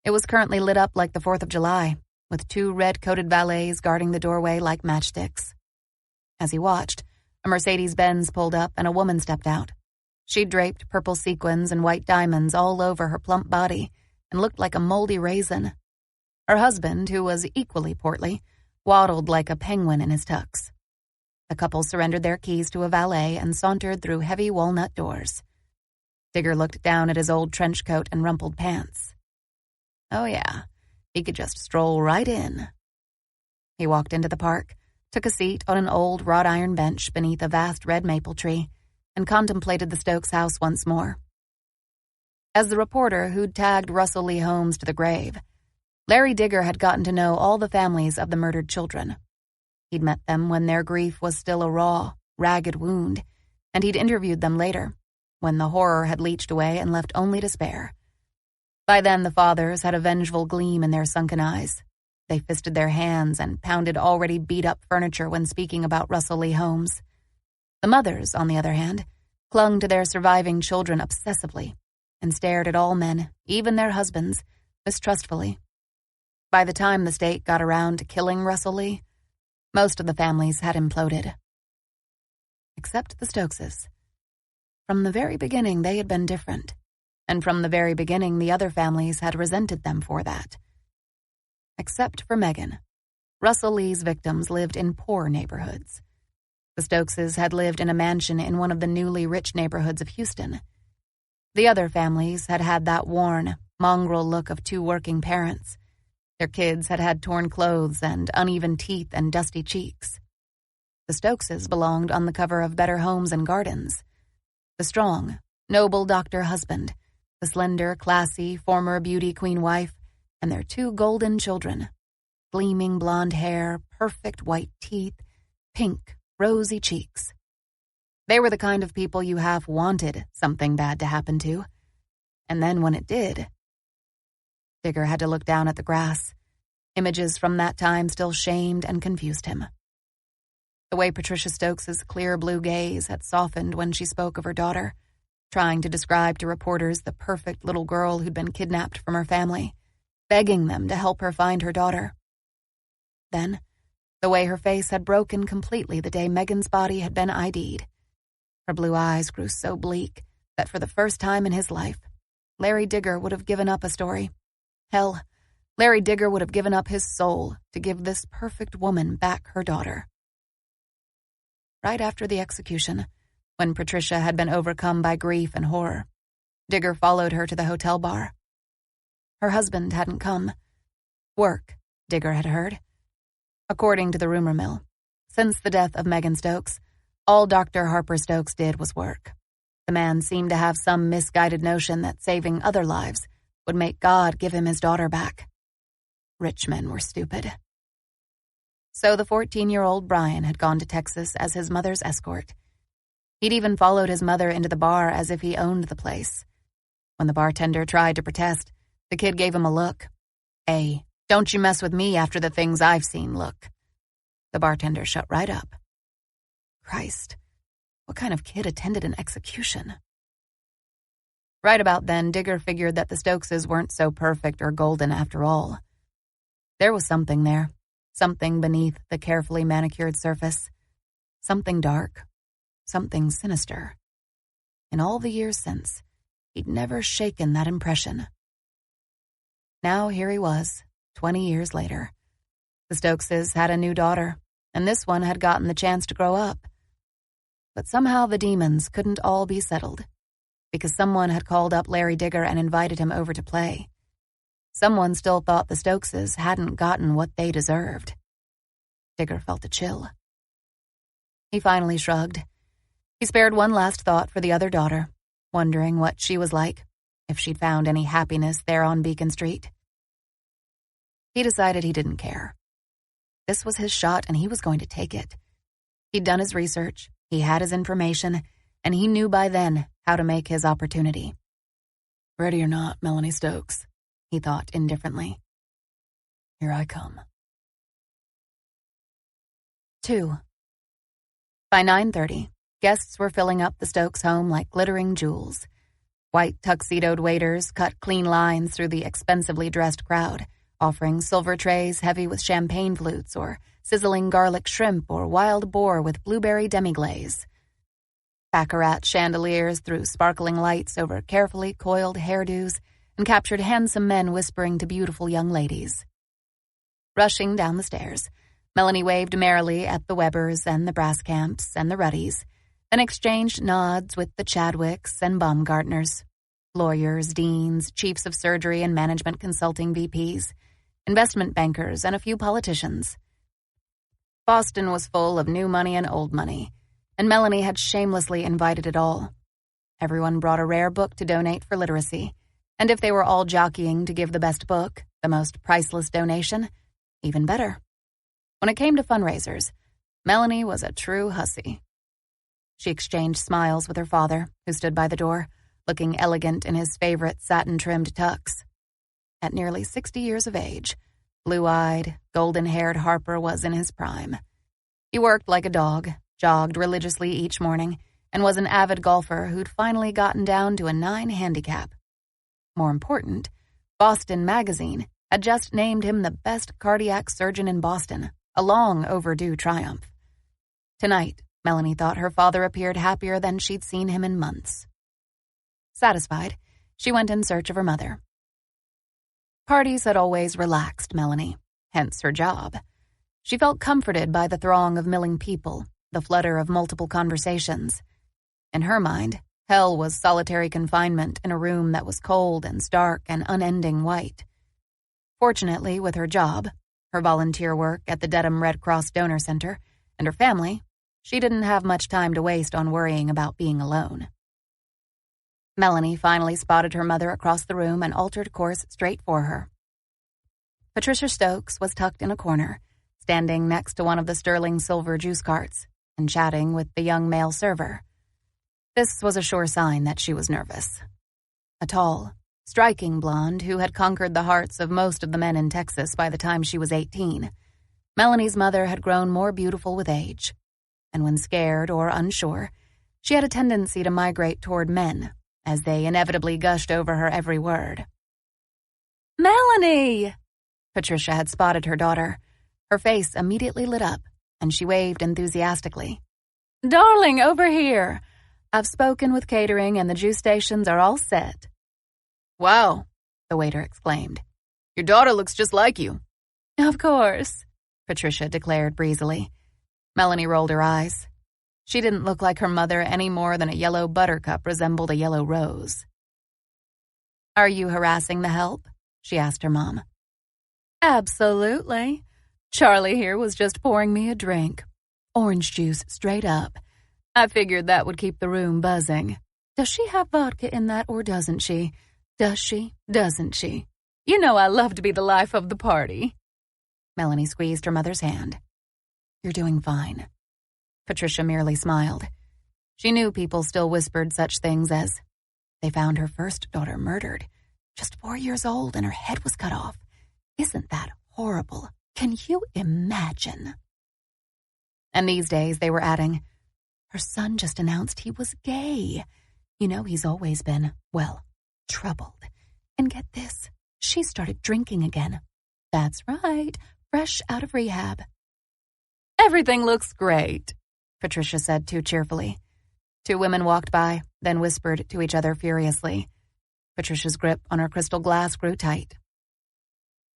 [SPEAKER 1] It was currently lit up like the 4th of July, with 2 red-coated valets guarding the doorway like matchsticks. As he watched, a Mercedes-Benz pulled up and a woman stepped out. She draped purple sequins and white diamonds all over her plump body and looked like a moldy raisin. Her husband, who was equally portly, waddled like a penguin in his tux. The couple surrendered their keys to a valet and sauntered through heavy walnut doors. Digger looked down at his old trench coat and rumpled pants. Oh yeah, he could just stroll right in. He walked into the park, took a seat on an old wrought iron bench beneath a vast red maple tree, and contemplated the Stokes house once more. As the reporter who'd tagged Russell Lee Holmes to the grave, Larry Digger had gotten to know all the families of the murdered children. He'd met them when their grief was still a raw, ragged wound, and he'd interviewed them later, when the horror had leached away and left only despair. By then, the fathers had a vengeful gleam in their sunken eyes. They fisted their hands and pounded already beat-up furniture when speaking about Russell Lee Holmes. The mothers, on the other hand, clung to their surviving children obsessively and stared at all men, even their husbands, mistrustfully. By the time the state got around to killing Russell Lee, most of the families had imploded. Except the Stokeses. From the very beginning, they had been different, and from the very beginning, the other families had resented them for that. Except for Megan. Russell Lee's victims lived in poor neighborhoods. The Stokeses had lived in a mansion in one of the newly rich neighborhoods of Houston. The other families had had that worn, mongrel look of two working parents. Their kids had had torn clothes and uneven teeth and dusty cheeks. The Stokeses belonged on the cover of Better Homes and Gardens. The strong, noble doctor husband, the slender, classy, former beauty queen wife, and their two golden children. Gleaming blonde hair, perfect white teeth, pink, rosy cheeks. They were the kind of people you half wanted something bad to happen to. And then when it did, Digger had to look down at the grass. Images from that time still shamed and confused him. The way Patricia Stokes' clear blue gaze had softened when she spoke of her daughter, trying to describe to reporters the perfect little girl who'd been kidnapped from her family, begging them to help her find her daughter. Then, the way her face had broken completely the day Megan's body had been ID'd. Her blue eyes grew so bleak that for the first time in his life, Larry Digger would have given up a story. Hell, Larry Digger would have given up his soul to give this perfect woman back her daughter. Right after the execution, when Patricia had been overcome by grief and horror, Digger followed her to the hotel bar. Her husband hadn't come. Work, Digger had heard. According to the rumor mill, since the death of Megan Stokes, all Dr. Harper Stokes did was work. The man seemed to have some misguided notion that saving other lives would make God give him his daughter back. Rich men were stupid. So the 14-year-old Brian had gone to Texas as his mother's escort. He'd even followed his mother into the bar as if he owned the place. When the bartender tried to protest, the kid gave him a look. "Hey, don't you mess with me after the things I've seen, look." The bartender shut right up. Christ, what kind of kid attended an execution? Right about then, Digger figured that the Stokeses weren't so perfect or golden after all. There was something there, something beneath the carefully manicured surface, something dark, something sinister. In all the years since, he'd never shaken that impression. Now here he was, 20 years later. The Stokeses had a new daughter, and this one had gotten the chance to grow up. But somehow the demons couldn't all be settled, because someone had called up Larry Digger and invited him over to play. Someone still thought the Stokeses hadn't gotten what they deserved. Digger felt a chill. He finally shrugged. He spared one last thought for the other daughter, wondering what she was like, if she'd found any happiness there on Beacon Street. He decided he didn't care. This was his shot, and he was going to take it. He'd done his research, he had his information, and he knew by then how to make his opportunity.
[SPEAKER 2] Ready or not, Melanie Stokes, he thought indifferently. Here I come.
[SPEAKER 1] 2. By 9:30, guests were filling up the Stokes home like glittering jewels. White tuxedoed waiters cut clean lines through the expensively dressed crowd, offering silver trays heavy with champagne flutes or sizzling garlic shrimp or wild boar with blueberry demi-glaze. Baccarat chandeliers threw sparkling lights over carefully coiled hairdos and captured handsome men whispering to beautiful young ladies. Rushing down the stairs, Melanie waved merrily at the Webbers and the Braskamps and the Ruddys, then exchanged nods with the Chadwicks and Baumgartners, lawyers, deans, chiefs of surgery and management consulting VPs, investment bankers, and a few politicians. Boston was full of new money and old money, and Melanie had shamelessly invited it all. Everyone brought a rare book to donate for literacy, and if they were all jockeying to give the best book, the most priceless donation, even better. When it came to fundraisers, Melanie was a true hussy. She exchanged smiles with her father, who stood by the door, looking elegant in his favorite satin-trimmed tux. At nearly 60 years of age, blue-eyed, golden-haired Harper was in his prime. He worked like a dog, jogged religiously each morning, and was an avid golfer who'd finally gotten down to a 9 handicap. More important, Boston Magazine had just named him the best cardiac surgeon in Boston, a long overdue triumph. Tonight, Melanie thought her father appeared happier than she'd seen him in months. Satisfied, she went in search of her mother. Parties had always relaxed Melanie, hence her job. She felt comforted by the throng of milling people, the flutter of multiple conversations. In her mind, hell was solitary confinement in a room that was cold and stark and unending white. Fortunately, with her job, her volunteer work at the Dedham Red Cross Donor Center, and her family, she didn't have much time to waste on worrying about being alone. Melanie finally spotted her mother across the room and altered course straight for her. Patricia Stokes was tucked in a corner, standing next to one of the sterling silver juice carts and chatting with the young male server. This was a sure sign that she was nervous. A tall, striking blonde who had conquered the hearts of most of the men in Texas by the time she was 18, Melanie's mother had grown more beautiful with age, and when scared or unsure, she had a tendency to migrate toward men, as they inevitably gushed over her every word. "Melanie!" Patricia had spotted her daughter. Her face immediately lit up, and she waved enthusiastically. "Darling, over here. I've spoken with catering and the juice stations are all set."
[SPEAKER 2] "Wow," the waiter exclaimed. "Your daughter looks just like you."
[SPEAKER 1] "Of course," Patricia declared breezily. Melanie rolled her eyes. She didn't look like her mother any more than a yellow buttercup resembled a yellow rose. "Are you harassing the help?" she asked her mom. "Absolutely. Charlie here was just pouring me a drink. Orange juice straight up. I figured that would keep the room buzzing. Does she have vodka in that or doesn't she? Does she? Doesn't she? You know I love to be the life of the party." Melanie squeezed her mother's hand. "You're doing fine." Patricia merely smiled. She knew people still whispered such things as, "They found her first daughter murdered, just 4 years old, and her head was cut off. Isn't that horrible? Can you imagine?" And these days they were adding, "Her son just announced he was gay. You know he's always been, well, troubled. And get this, she started drinking again. That's right, fresh out of rehab." "Everything looks great," Patricia said too cheerfully. Two women walked by, then whispered to each other furiously. Patricia's grip on her crystal glass grew tight.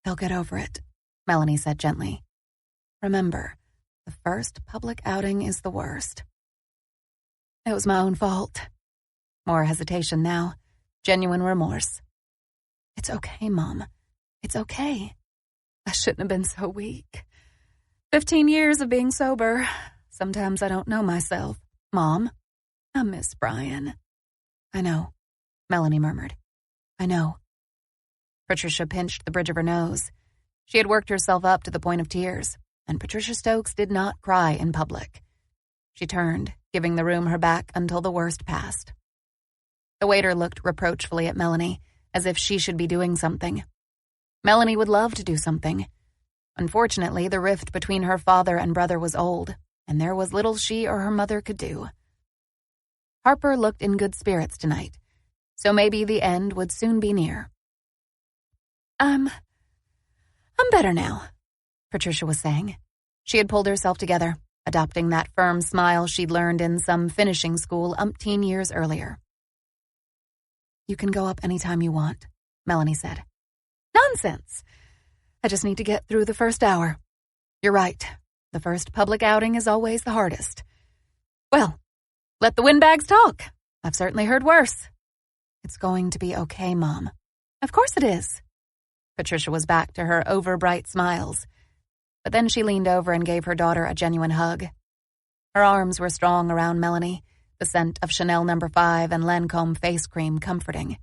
[SPEAKER 1] "They'll get over it," Melanie said gently. "Remember, the first public outing is the worst." "It was my own fault." More hesitation now, genuine remorse. "It's okay, Mom. It's okay. I shouldn't have been so weak. 15 years of being sober. Sometimes I don't know myself. Mom, I miss Brian." "I know," Melanie murmured. "I know." Patricia pinched the bridge of her nose. She had worked herself up to the point of tears, and Patricia Stokes did not cry in public. She turned, giving the room her back until the worst passed. The waiter looked reproachfully at Melanie, as if she should be doing something. Melanie would love to do something. Unfortunately, the rift between her father and brother was old, and there was little she or her mother could do. Harper looked in good spirits tonight, so maybe the end would soon be near. I'm better now," Patricia was saying. She had pulled herself together, adopting that firm smile she'd learned in some finishing school umpteen years earlier. "You can go up anytime you want," Melanie said. "Nonsense. I just need to get through the first hour. You're right. The first public outing is always the hardest. Well, let the windbags talk. I've certainly heard worse." "It's going to be okay, Mom." "Of course it is." Patricia was back to her over-bright smiles. But then she leaned over and gave her daughter a genuine hug. Her arms were strong around Melanie, the scent of Chanel No. 5 and Lancome face cream comforting.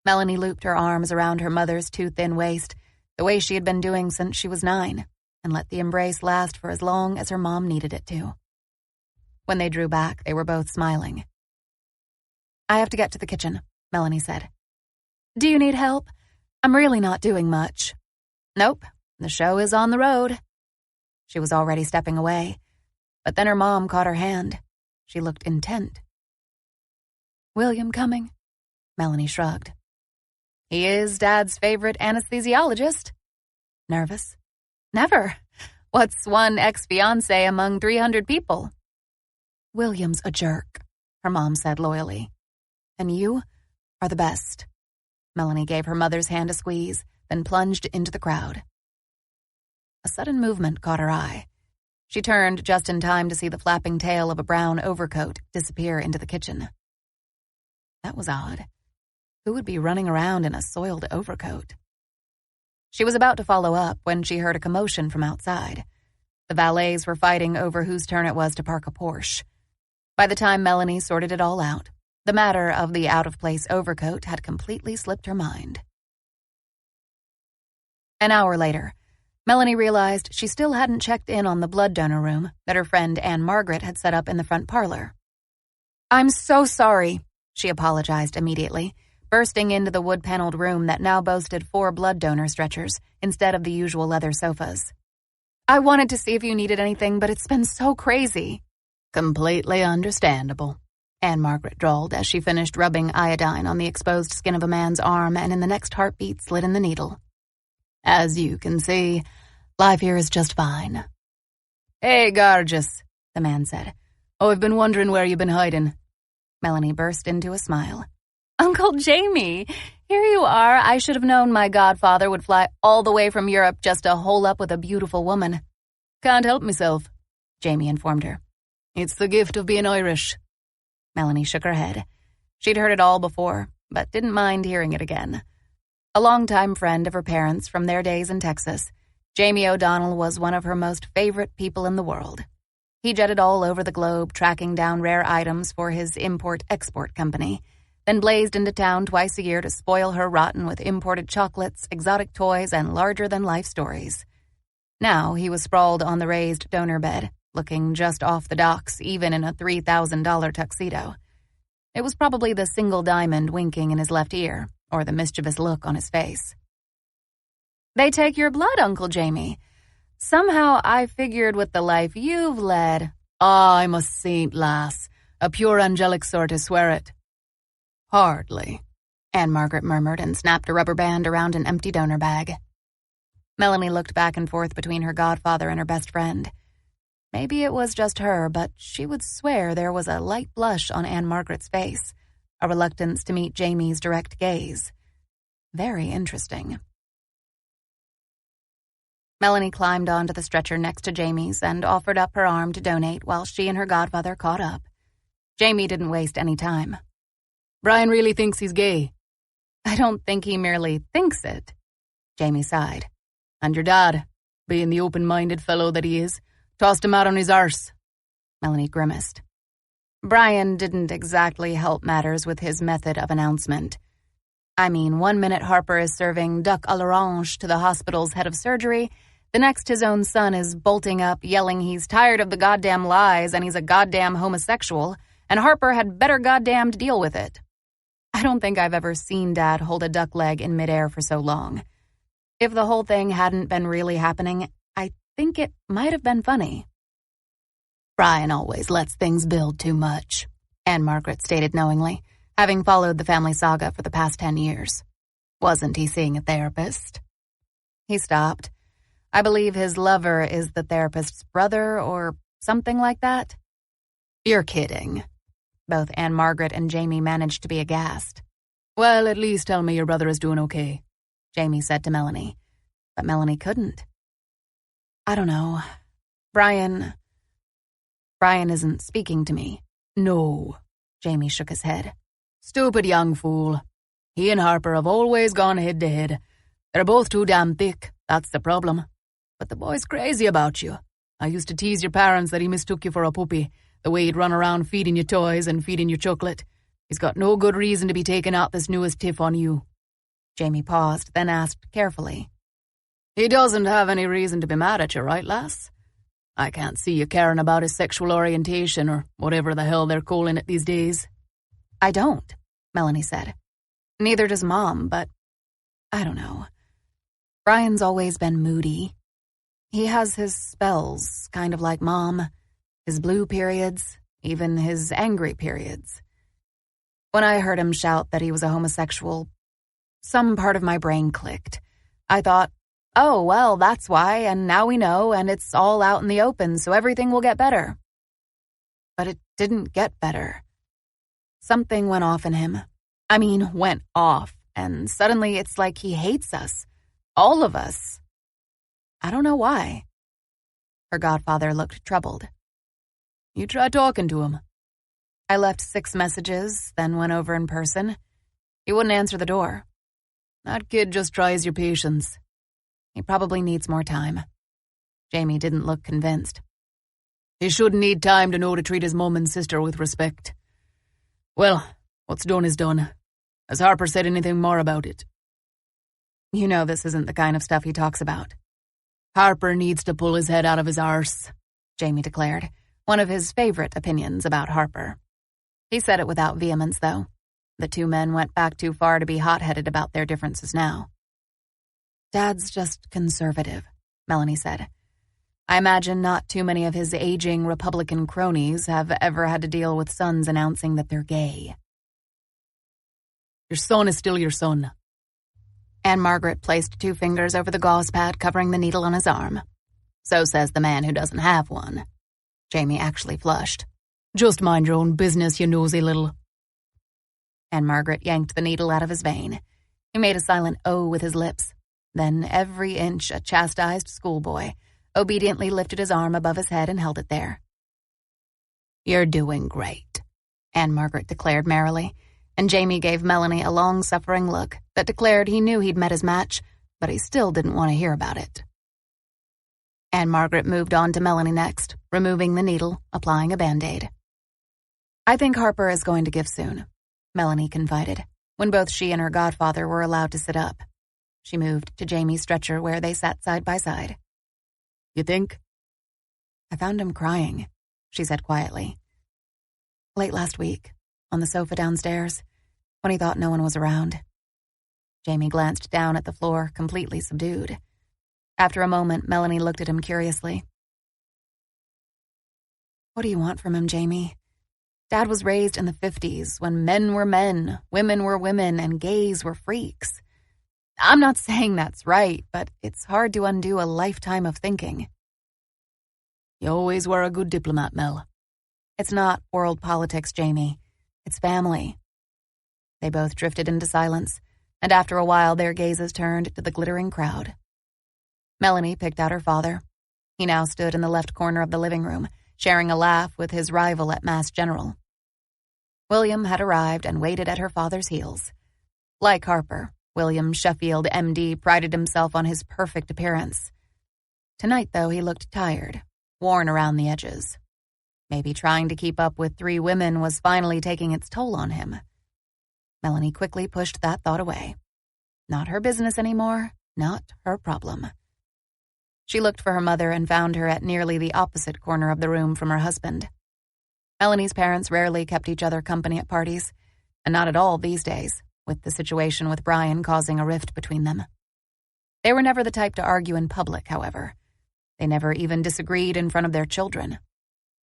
[SPEAKER 1] Melanie looped her arms around her mother's too-thin waist, the way she had been doing since she was 9, and let the embrace last for as long as her mom needed it to. When they drew back, they were both smiling. "I have to get to the kitchen," Melanie said. "Do you need help? I'm really not doing much." "Nope, the show is on the road." She was already stepping away, but then her mom caught her hand. She looked intent. "William coming?" Melanie shrugged. "He is Dad's favorite anesthesiologist." "Nervous?" "Never. What's one ex-fiancé among 300 people?" "William's a jerk," her mom said loyally. "And you are the best." Melanie gave her mother's hand a squeeze, then plunged into the crowd. A A sudden movement caught her eye. She turned just in time to see the flapping tail of a brown overcoat disappear into the kitchen. That was odd. Who would be running around in a soiled overcoat? She was about to follow up when she heard a commotion from outside. The valets were fighting over whose turn it was to park a Porsche. By the time Melanie sorted it all out, the matter of the out-of-place overcoat had completely slipped her mind. An hour later, Melanie realized she still hadn't checked in on the blood donor room that her friend Anne Margaret had set up in the front parlor. "I'm so sorry," she apologized immediately, bursting into the wood-paneled room that now boasted 4 blood donor stretchers instead of the usual leather sofas. "I wanted to see if you needed anything, but it's been so crazy." "Completely understandable," Anne Margaret drawled as she finished rubbing iodine on the exposed skin of a man's arm and in the next heartbeat slid in the needle. "As you can see, life here is just fine." "Hey, gorgeous," the man said. "Oh, I've been wondering where you've been hiding." Melanie burst into a smile. "Uncle Jamie, here you are. I should have known my godfather would fly all the way from Europe just to hole up with a beautiful woman." "Can't help myself," Jamie informed her. "It's the gift of being Irish." Melanie shook her head. She'd heard it all before, but didn't mind hearing it again. A longtime friend of her parents from their days in Texas, Jamie O'Donnell was one of her most favorite people in the world. He jetted all over the globe tracking down rare items for his import-export company, then blazed into town twice a year to spoil her rotten with imported chocolates, exotic toys, and larger-than-life stories. Now he was sprawled on the raised donor bed, looking just off the docks, even in a $3,000 tuxedo. It was probably the single diamond winking in his left ear, or the mischievous look on his face. "They take your blood, Uncle Jamie. Somehow I figured with the life you've led—" "Ah, I'm a saint, lass. A pure angelic sort, I swear it." "Hardly," Anne Margaret murmured and snapped a rubber band around an empty donor bag. Melanie looked back and forth between her godfather and her best friend. Maybe it was just her, but she would swear there was a light blush on Anne Margaret's face, a reluctance to meet Jamie's direct gaze. Very interesting. Melanie climbed onto the stretcher next to Jamie's and offered up her arm to donate while she and her godfather caught up. Jamie didn't waste any time. "Brian really thinks he's gay." "I don't think he merely thinks it," Jamie sighed. "And your dad, being the open-minded fellow that he is, tossed him out on his arse." Melanie grimaced. Brian didn't exactly help matters with his method of announcement. I mean, 1 minute Harper is serving duck à l'orange to the hospital's head of surgery, the next his own son is bolting up, yelling he's tired of the goddamn lies and he's a goddamn homosexual, and Harper had better goddamn deal with it. I don't think I've ever seen Dad hold a duck leg in midair for so long. If the whole thing hadn't been really happening, I think it might have been funny. "Brian always lets things build too much," Anne Margaret stated knowingly, having followed the family saga for the past 10 years. "Wasn't he seeing a therapist?" He stopped. I believe his lover is the therapist's brother or something like that. "You're kidding." Both Anne Margaret and Jamie managed to be aghast. "Well, at least tell me your brother is doing okay," Jamie said to Melanie. But Melanie couldn't. "I don't know. Brian isn't speaking to me." "No," Jamie shook his head. "Stupid young fool. He and Harper have always gone head to head. They're both too damn thick, that's the problem. But the boy's crazy about you. I used to tease your parents that he mistook you for a puppy, the way he'd run around feeding you toys and feeding you chocolate. He's got no good reason to be taking out this newest tiff on you." Jamie paused, then asked carefully. "He doesn't have any reason to be mad at you, right, lass? I can't see you caring about his sexual orientation or whatever the hell they're calling it these days." "I don't," Melanie said. "Neither does Mom, but I don't know. Brian's always been moody. He has his spells, kind of like Mom, his blue periods, even his angry periods. When I heard him shout that he was a homosexual, some part of my brain clicked. I thought, oh, well, that's why, and now we know, and it's all out in the open, so everything will get better. But it didn't get better. Something went off in him. I mean, went off, and suddenly it's like he hates us. All of us. I don't know why. Her godfather looked troubled.
[SPEAKER 2] You try talking to him.
[SPEAKER 1] I left 6 messages, then went over in person. He wouldn't answer the door.
[SPEAKER 2] That kid just tries your patience.
[SPEAKER 1] He probably needs more time. Jamie didn't look convinced.
[SPEAKER 2] He should need time to know to treat his mum and sister with respect. Well, what's done is done. Has Harper said anything more about it?
[SPEAKER 1] You know this isn't the kind of stuff he talks about.
[SPEAKER 2] Harper needs to pull his head out of his arse,
[SPEAKER 1] Jamie declared, one of his favorite opinions about Harper. He said it without vehemence, though. The 2 men went back too far to be hot-headed about their differences now. Dad's just conservative, Melanie said. I imagine not too many of his aging Republican cronies have ever had to deal with sons announcing that they're gay.
[SPEAKER 2] Your son is still your son.
[SPEAKER 1] Anne Margaret placed 2 fingers over the gauze pad covering the needle on his arm. So says the man who doesn't have one. Jamie actually flushed.
[SPEAKER 2] Just mind your own business, you nosy little.
[SPEAKER 1] Anne Margaret yanked the needle out of his vein. He made a silent O with his lips. Then, every inch a chastised schoolboy, obediently lifted his arm above his head and held it there.
[SPEAKER 2] You're doing great,
[SPEAKER 1] Anne Margaret declared merrily, and Jamie gave Melanie a long-suffering look that declared he knew he'd met his match, but he still didn't want to hear about it. Anne Margaret moved on to Melanie next, removing the needle, applying a Band-Aid. I think Harper is going to give soon, Melanie confided, when both she and her godfather were allowed to sit up. She moved to Jamie's stretcher where they sat side by side.
[SPEAKER 2] You think?
[SPEAKER 1] I found him crying, she said quietly. Late last week, on the sofa downstairs, when he thought no one was around. Jamie glanced down at the floor, completely subdued. After a moment, Melanie looked at him curiously. What do you want from him, Jamie? Dad was raised in the 50s, when men were men, women were women, and gays were freaks. I'm not saying that's right, but it's hard to undo a lifetime of thinking.
[SPEAKER 2] You always were a good diplomat, Mel.
[SPEAKER 1] It's not world politics, Jamie. It's family. They both drifted into silence, and after a while their gazes turned to the glittering crowd. Melanie picked out her father. He now stood in the left corner of the living room, sharing a laugh with his rival at Mass General. William had arrived and waited at her father's heels. Like Harper, William Sheffield, M.D., prided himself on his perfect appearance. Tonight, though, he looked tired, worn around the edges. Maybe trying to keep up with 3 women was finally taking its toll on him. Melanie quickly pushed that thought away. Not her business anymore, not her problem. She looked for her mother and found her at nearly the opposite corner of the room from her husband. Melanie's parents rarely kept each other company at parties, and not at all these days, with the situation with Brian causing a rift between them. They were never the type to argue in public, however. They never even disagreed in front of their children.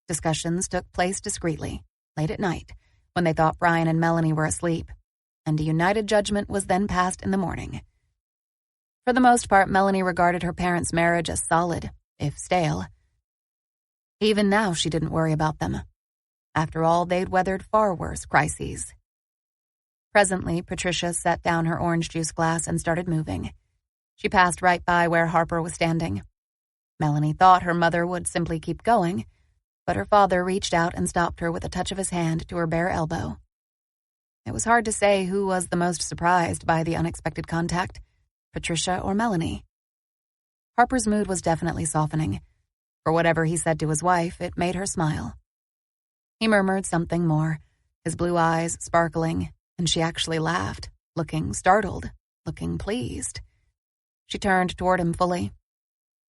[SPEAKER 1] Discussions took place discreetly, late at night, when they thought Brian and Melanie were asleep, and a united judgment was then passed in the morning. For the most part, Melanie regarded her parents' marriage as solid, if stale. Even now, she didn't worry about them. After all, they'd weathered far worse crises. Presently, Patricia set down her orange juice glass and started moving. She passed right by where Harper was standing. Melanie thought her mother would simply keep going, but her father reached out and stopped her with a touch of his hand to her bare elbow. It was hard to say who was the most surprised by the unexpected contact, Patricia or Melanie. Harper's mood was definitely softening. For whatever he said to his wife, it made her smile. He murmured something more, his blue eyes sparkling, and she actually laughed, looking startled, looking pleased. She turned toward him fully.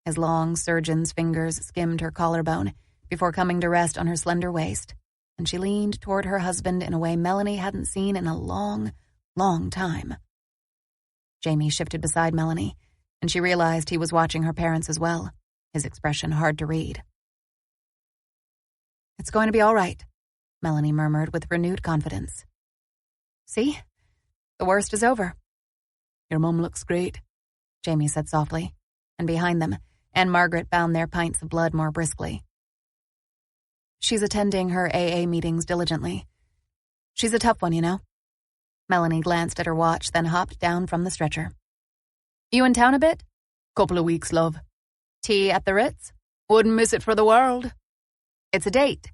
[SPEAKER 1] His long surgeon's fingers skimmed her collarbone before coming to rest on her slender waist, and she leaned toward her husband in a way Melanie hadn't seen in a long, long time. Jamie shifted beside Melanie, and she realized he was watching her parents as well, his expression hard to read. "It's going to be all right," Melanie murmured with renewed confidence. "See? The worst is over."
[SPEAKER 2] "Your mum looks great,"
[SPEAKER 1] Jamie said softly, and behind them, Anne Margaret bound their pints of blood more briskly. "She's attending her AA meetings diligently. She's a tough one, you know." Melanie glanced at her watch, then hopped down from the stretcher. "You in town a bit?"
[SPEAKER 2] "Couple of weeks, love."
[SPEAKER 1] Tea at the Ritz?
[SPEAKER 2] Wouldn't miss it for the world.
[SPEAKER 1] It's a date.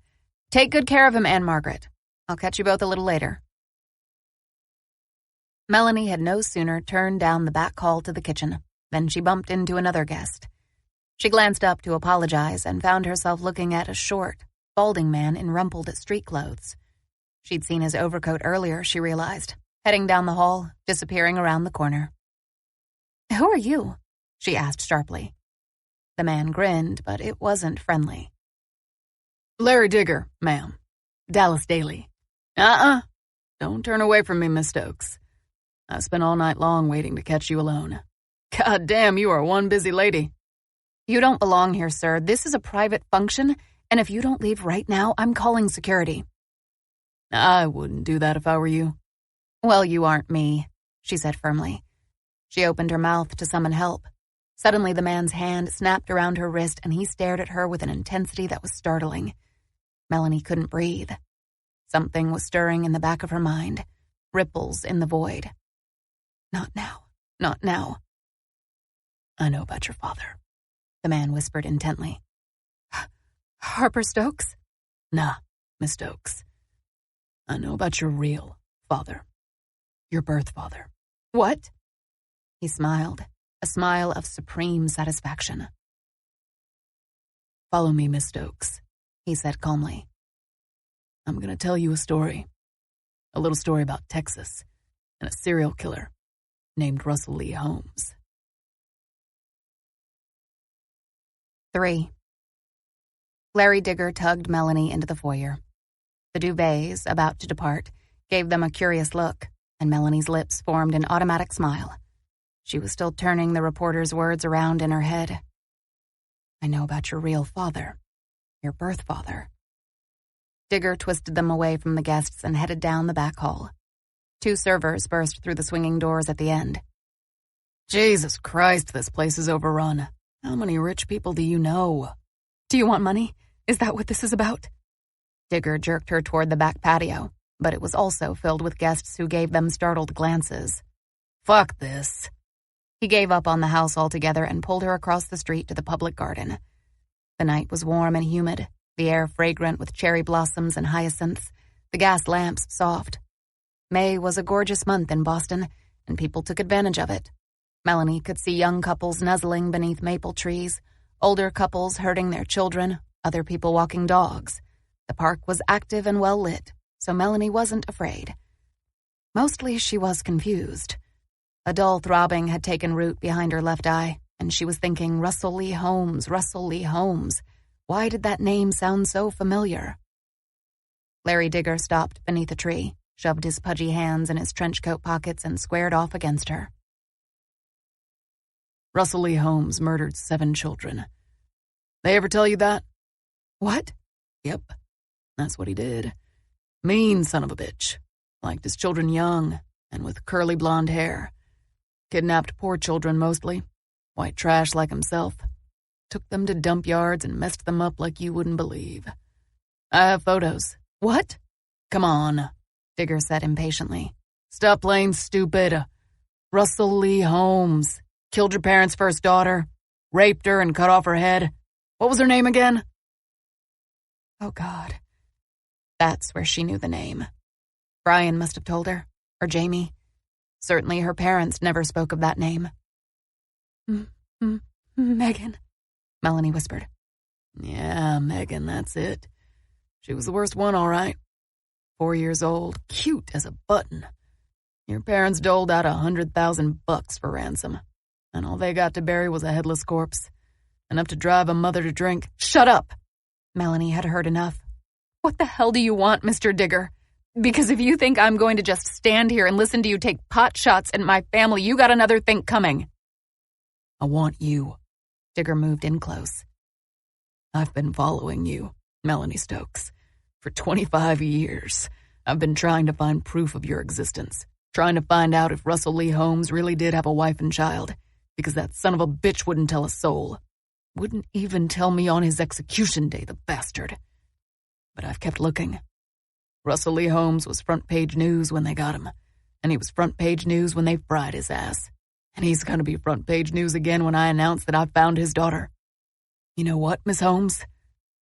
[SPEAKER 1] Take good care of him, Anne Margaret. I'll catch you both a little later. Melanie had no sooner turned down the back hall to the kitchen than she bumped into another guest. She glanced up to apologize and found herself looking at a short, balding man in rumpled street clothes. She'd seen his overcoat earlier, she realized, heading down the hall, disappearing around the corner. "Who are you?" she asked sharply. The man grinned, but it wasn't friendly.
[SPEAKER 2] "Larry Digger, ma'am. Dallas Daily." Don't turn away from me, Miss Stokes. I spent all night long waiting to catch you alone. God damn, you are one busy lady."
[SPEAKER 1] "You don't belong here, sir. This is a private function, and if you don't leave right now, I'm calling security."
[SPEAKER 2] "I wouldn't do that if I were you."
[SPEAKER 1] "Well, you aren't me," she said firmly. She opened her mouth to summon help. Suddenly, the man's hand snapped around her wrist, and he stared at her with an intensity that was startling. Melanie couldn't breathe. Something was stirring in the back of her mind, ripples in the void. Not now, not now. "I know about your father," the man whispered intently. "Harper Stokes?"
[SPEAKER 2] "Nah, Miss Stokes. I know about your real father. Your birth father."
[SPEAKER 1] "What?" He smiled, a smile of supreme satisfaction.
[SPEAKER 2] "Follow me, Miss Stokes," he said calmly. "I'm going to tell you a story. A little story about Texas and a serial killer named Russell Lee Holmes."
[SPEAKER 1] 3. Larry Digger tugged Melanie into the foyer. The duvets, about to depart, gave them a curious look, and Melanie's lips formed an automatic smile. She was still turning the reporter's words around in her head. "I know about your real father, your birth father." Digger twisted them away from the guests and headed down the back hall. 2 servers burst through the swinging doors at the end.
[SPEAKER 2] "Jesus Christ, this place is overrun. How many rich people do you know?"
[SPEAKER 1] "Do you want money? Is that what this is about?" Digger jerked her toward the back patio, but it was also filled with guests who gave them startled glances.
[SPEAKER 2] "Fuck this."
[SPEAKER 1] He gave up on the house altogether and pulled her across the street to the public garden. The night was warm and humid, the air fragrant with cherry blossoms and hyacinths, the gas lamps soft. May was a gorgeous month in Boston, and people took advantage of it. Melanie could see young couples nuzzling beneath maple trees, older couples herding their children, other people walking dogs. The park was active and well lit, so Melanie wasn't afraid. Mostly she was confused. A dull throbbing had taken root behind her left eye, and she was thinking, Russell Lee Holmes, Russell Lee Holmes. Why did that name sound so familiar? Larry Digger stopped beneath a tree, shoved his pudgy hands in his trench coat pockets, and squared off against her.
[SPEAKER 2] "Russell Lee Holmes murdered 7 children. They ever tell you that?"
[SPEAKER 1] "What?"
[SPEAKER 2] "Yep, that's what he did. Mean son of a bitch. Liked his children young and with curly blonde hair. Kidnapped poor children mostly. White trash like himself. Took them to dump yards and messed them up like you wouldn't believe. I have photos."
[SPEAKER 1] "What?"
[SPEAKER 2] "Come on," Digger said impatiently. "Stop playing stupid. Russell Lee Holmes. Killed your parents' first daughter. Raped her and cut off her head. What was her name again?"
[SPEAKER 1] Oh, God. That's where she knew the name. Brian must have told her, or Jamie. Certainly her parents never spoke of that name. Megan, Melanie whispered.
[SPEAKER 2] "Yeah, Megan, that's it. She was the worst one, all right. 4 years old, cute as a button. Your parents doled out $100,000 for ransom, and all they got to bury was a headless corpse. Enough to drive a mother to drink."
[SPEAKER 1] "Shut up!" Melanie had heard enough. "What the hell do you want, Mr. Digger? Because if you think I'm going to just stand here and listen to you take pot shots at my family, you got another think coming."
[SPEAKER 2] "I want you." Digger moved in close. "I've been following you, Melanie Stokes, for 25 years. I've been trying to find proof of your existence, trying to find out if Russell Lee Holmes really did have a wife and child, because that son of a bitch wouldn't tell a soul. Wouldn't even tell me on his execution day, the bastard. But I've kept looking. Russell Lee Holmes was front-page news when they got him, and he was front-page news when they fried his ass. And he's going to be front-page news again when I announce that I've found his daughter. You know what, Miss Holmes?